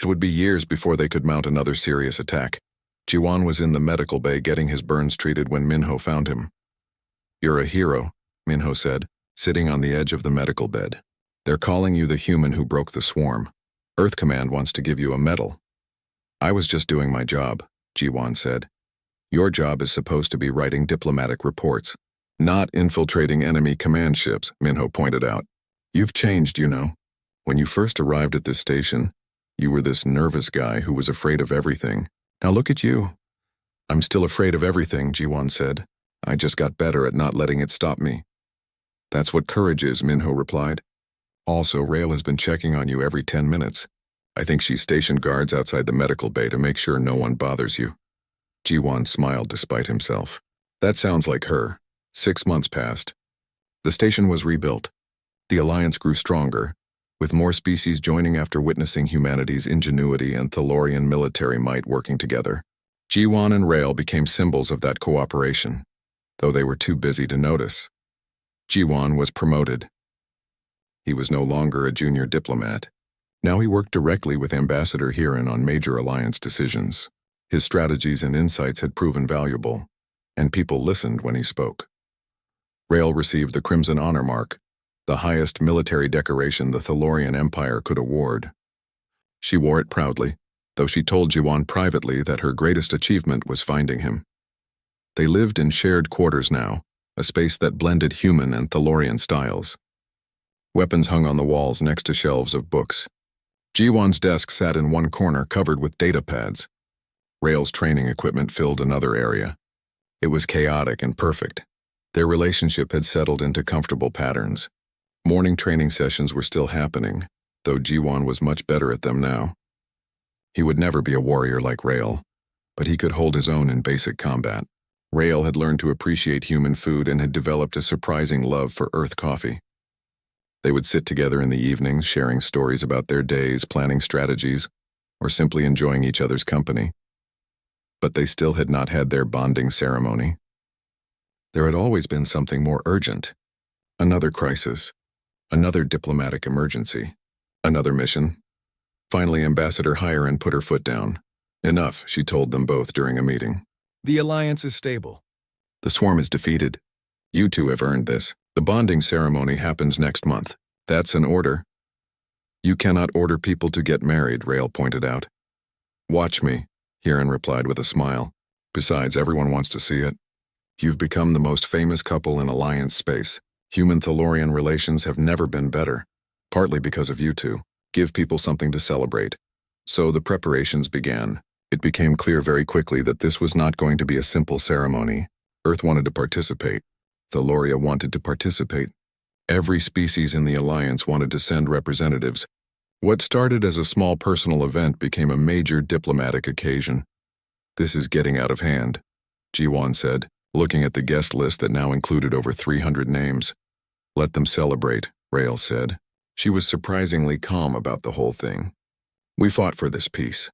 It would be years before they could mount another serious attack. Jiwan was in the medical bay getting his burns treated when Minho found him. "You're a hero," Minho said, sitting on the edge of the medical bed. "They're calling you the human who broke the swarm. Earth Command wants to give you a medal." "I was just doing my job," Jiwan said. "Your job is supposed to be writing diplomatic reports, not infiltrating enemy command ships," Minho pointed out. "You've changed, you know. When you first arrived at this station, you were this nervous guy who was afraid of everything. Now look at you." "I'm still afraid of everything," Jiwan said. "I just got better at not letting it stop me." "That's what courage is," Minho replied. "Also, Rael has been checking on you every 10 minutes. I think she's stationed guards outside the medical bay to make sure no one bothers you." Jiwan smiled despite himself. "That sounds like her." 6 months passed. The station was rebuilt. The alliance grew stronger, with more species joining after witnessing humanity's ingenuity and Thalorian military might working together. Jiwan and Rael became symbols of that cooperation, though they were too busy to notice. Jiwan was promoted. He was no longer a junior diplomat. Now he worked directly with Ambassador Hiran on major alliance decisions. His strategies and insights had proven valuable, and people listened when he spoke. Rael received the Crimson Honor Mark, the highest military decoration the Thalorian Empire could award. She wore it proudly, though she told Jiwan privately that her greatest achievement was finding him. They lived in shared quarters now, a space that blended human and Thalorian styles. Weapons hung on the walls next to shelves of books. Jiwan's desk sat in one corner covered with data pads. Rael's training equipment filled another area. It was chaotic and perfect. Their relationship had settled into comfortable patterns. Morning training sessions were still happening, though Jiwan was much better at them now. He would never be a warrior like Rael, but he could hold his own in basic combat. Rael had learned to appreciate human food and had developed a surprising love for Earth coffee. They would sit together in the evenings, sharing stories about their days, planning strategies, or simply enjoying each other's company. But they still had not had their bonding ceremony. There had always been something more urgent. Another crisis. Another diplomatic emergency. Another mission. Finally, Ambassador Hiran put her foot down. "Enough," she told them both during a meeting. "The alliance is stable. The swarm is defeated. You two have earned this. The bonding ceremony happens next month. That's an order." "You cannot order people to get married," Rael pointed out. "Watch me," Hiran replied with a smile. "Besides, everyone wants to see it. You've become the most famous couple in alliance space. Human-Thalorian relations have never been better, partly because of you two. Give people something to celebrate." So the preparations began. It became clear very quickly that this was not going to be a simple ceremony. Earth wanted to participate. Thaloria wanted to participate. Every species in the alliance wanted to send representatives. What started as a small personal event became a major diplomatic occasion. "This is getting out of hand," Jiwan said, looking at the guest list that now included over 300 names. "Let them celebrate," Rael said. She was surprisingly calm about the whole thing. "We fought for this peace.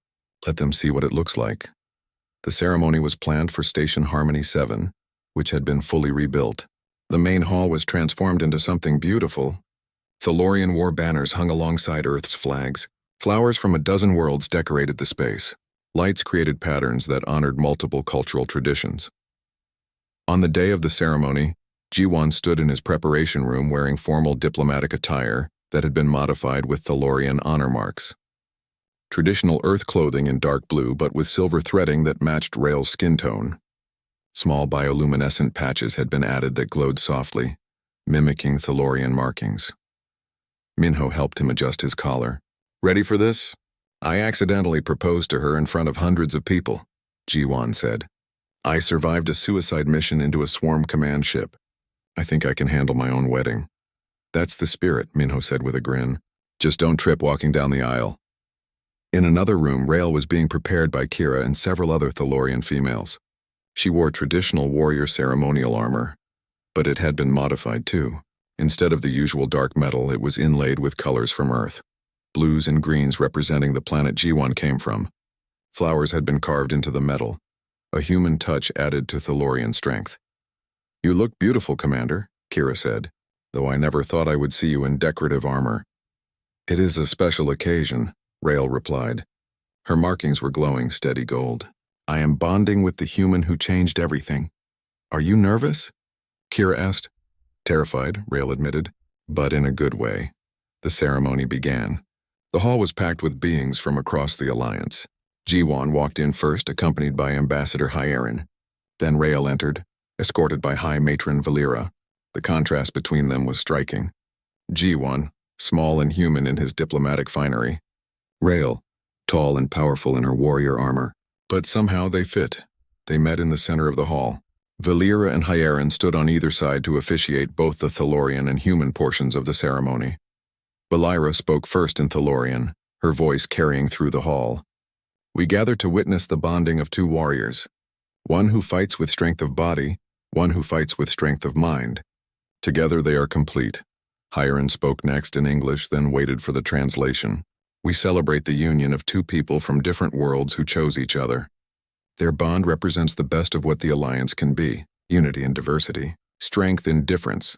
Let them see what it looks like." The ceremony was planned for Station Harmony 7, which had been fully rebuilt. The main hall was transformed into something beautiful. Thalorian war banners hung alongside Earth's flags. Flowers from a dozen worlds decorated the space. Lights created patterns that honored multiple cultural traditions. On the day of the ceremony, Jiwan stood in his preparation room wearing formal diplomatic attire that had been modified with Thalorian honor marks. Traditional Earth clothing in dark blue but with silver threading that matched Rael's skin tone. Small bioluminescent patches had been added that glowed softly, mimicking Thalorian markings. Minho helped him adjust his collar. "Ready for this?" "I accidentally proposed to her in front of hundreds of people," Jiwan said. "I survived a suicide mission into a swarm command ship. I think I can handle my own wedding. That's the spirit, Minho said with a grin. Just don't trip walking down the aisle. In another room, Rael was being prepared by Kira and several other Thalorian females. She wore traditional warrior ceremonial armor, but it had been modified too. Instead of the usual dark metal, it was inlaid with colors from Earth. Blues and greens representing the planet G1 came from. Flowers had been carved into the metal, a human touch added to Thalorian strength. You look beautiful, Commander, Kira said, though I never thought I would see you in decorative armor. It is a special occasion, Rael replied. Her markings were glowing steady gold. I am bonding with the human who changed everything. Are you nervous? Kira asked. Terrified, Rael admitted, but in a good way. The ceremony began. The hall was packed with beings from across the Alliance. G1 walked in first, accompanied by Ambassador Hyerin. Then Rael entered, escorted by High Matron Valera. The contrast between them was striking. G1, small and human in his diplomatic finery. Rael, tall and powerful in her warrior armor. But somehow they fit. They met in the center of the hall. Valera and Hyerin stood on either side to officiate both the Thalorian and human portions of the ceremony. Valera spoke first in Thalorian, her voice carrying through the hall. We gather to witness the bonding of two warriors. One who fights with strength of body, one who fights with strength of mind. Together they are complete. Hyerin spoke next in English, then waited for the translation. We celebrate the union of two people from different worlds who chose each other. Their bond represents the best of what the Alliance can be, unity in diversity, strength in difference.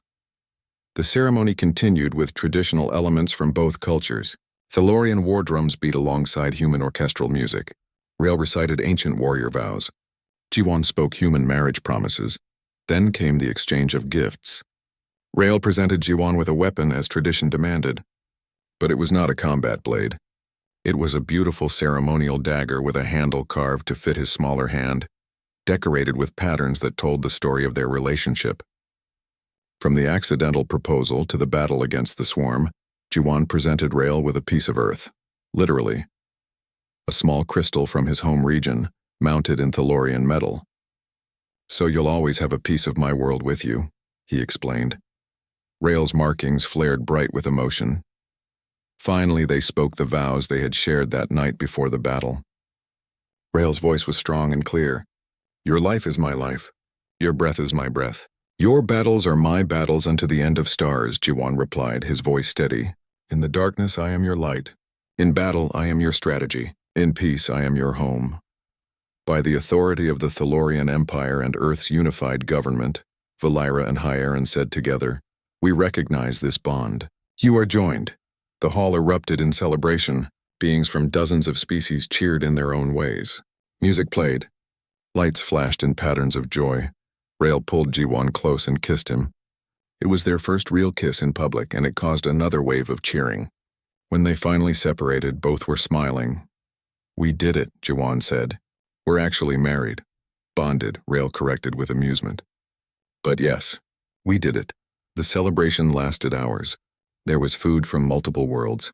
The ceremony continued with traditional elements from both cultures. Thalorian war drums beat alongside human orchestral music. Rael recited ancient warrior vows. G1 spoke human marriage promises. Then came the exchange of gifts. Rael presented G1 with a weapon as tradition demanded. But it was not a combat blade. It was a beautiful ceremonial dagger with a handle carved to fit his smaller hand, decorated with patterns that told the story of their relationship. From the accidental proposal to the battle against the swarm, G1 presented Rael with a piece of Earth, literally. A small crystal from his home region, mounted in Thalorian metal. So you'll always have a piece of my world with you, he explained. Rael's markings flared bright with emotion. Finally, they spoke the vows they had shared that night before the battle. Rael's voice was strong and clear. Your life is my life. Your breath is my breath. Your battles are my battles unto the end of stars, G1 replied, his voice steady. In the darkness I am your light. In battle I am your strategy. In peace I am your home. By the authority of the Thalorian Empire and Earth's unified government, Valera and Hyerin said together, we recognize this bond. You are joined. The hall erupted in celebration. Beings from dozens of species cheered in their own ways. Music played. Lights flashed in patterns of joy. Rael pulled G1 close and kissed him. It was their first real kiss in public, and it caused another wave of cheering. When they finally separated, both were smiling. We did it, G1 said. We're actually married. Bonded, Rael corrected with amusement. But yes, we did it. The celebration lasted hours. There was food from multiple worlds,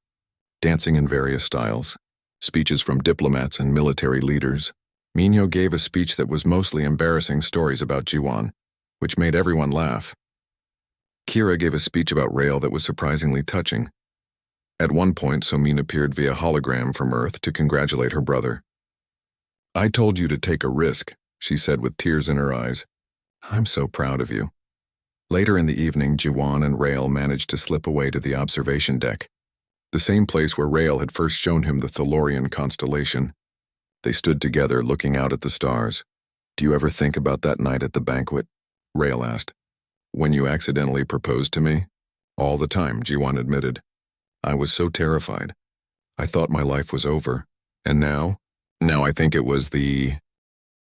dancing in various styles, speeches from diplomats and military leaders. Minho gave a speech that was mostly embarrassing stories about G1, which made everyone laugh. Kira gave a speech about Rael that was surprisingly touching. At one point, Somin appeared via hologram from Earth to congratulate her brother. I told you to take a risk, she said with tears in her eyes. I'm so proud of you. Later in the evening, G1 and Rael managed to slip away to the observation deck, the same place where Rael had first shown him the Thalorian constellation. They stood together looking out at the stars. Do you ever think about that night at the banquet? Rael asked. When you accidentally proposed to me? All the time, G1 admitted. I was so terrified. I thought my life was over. And now? Now I think it was the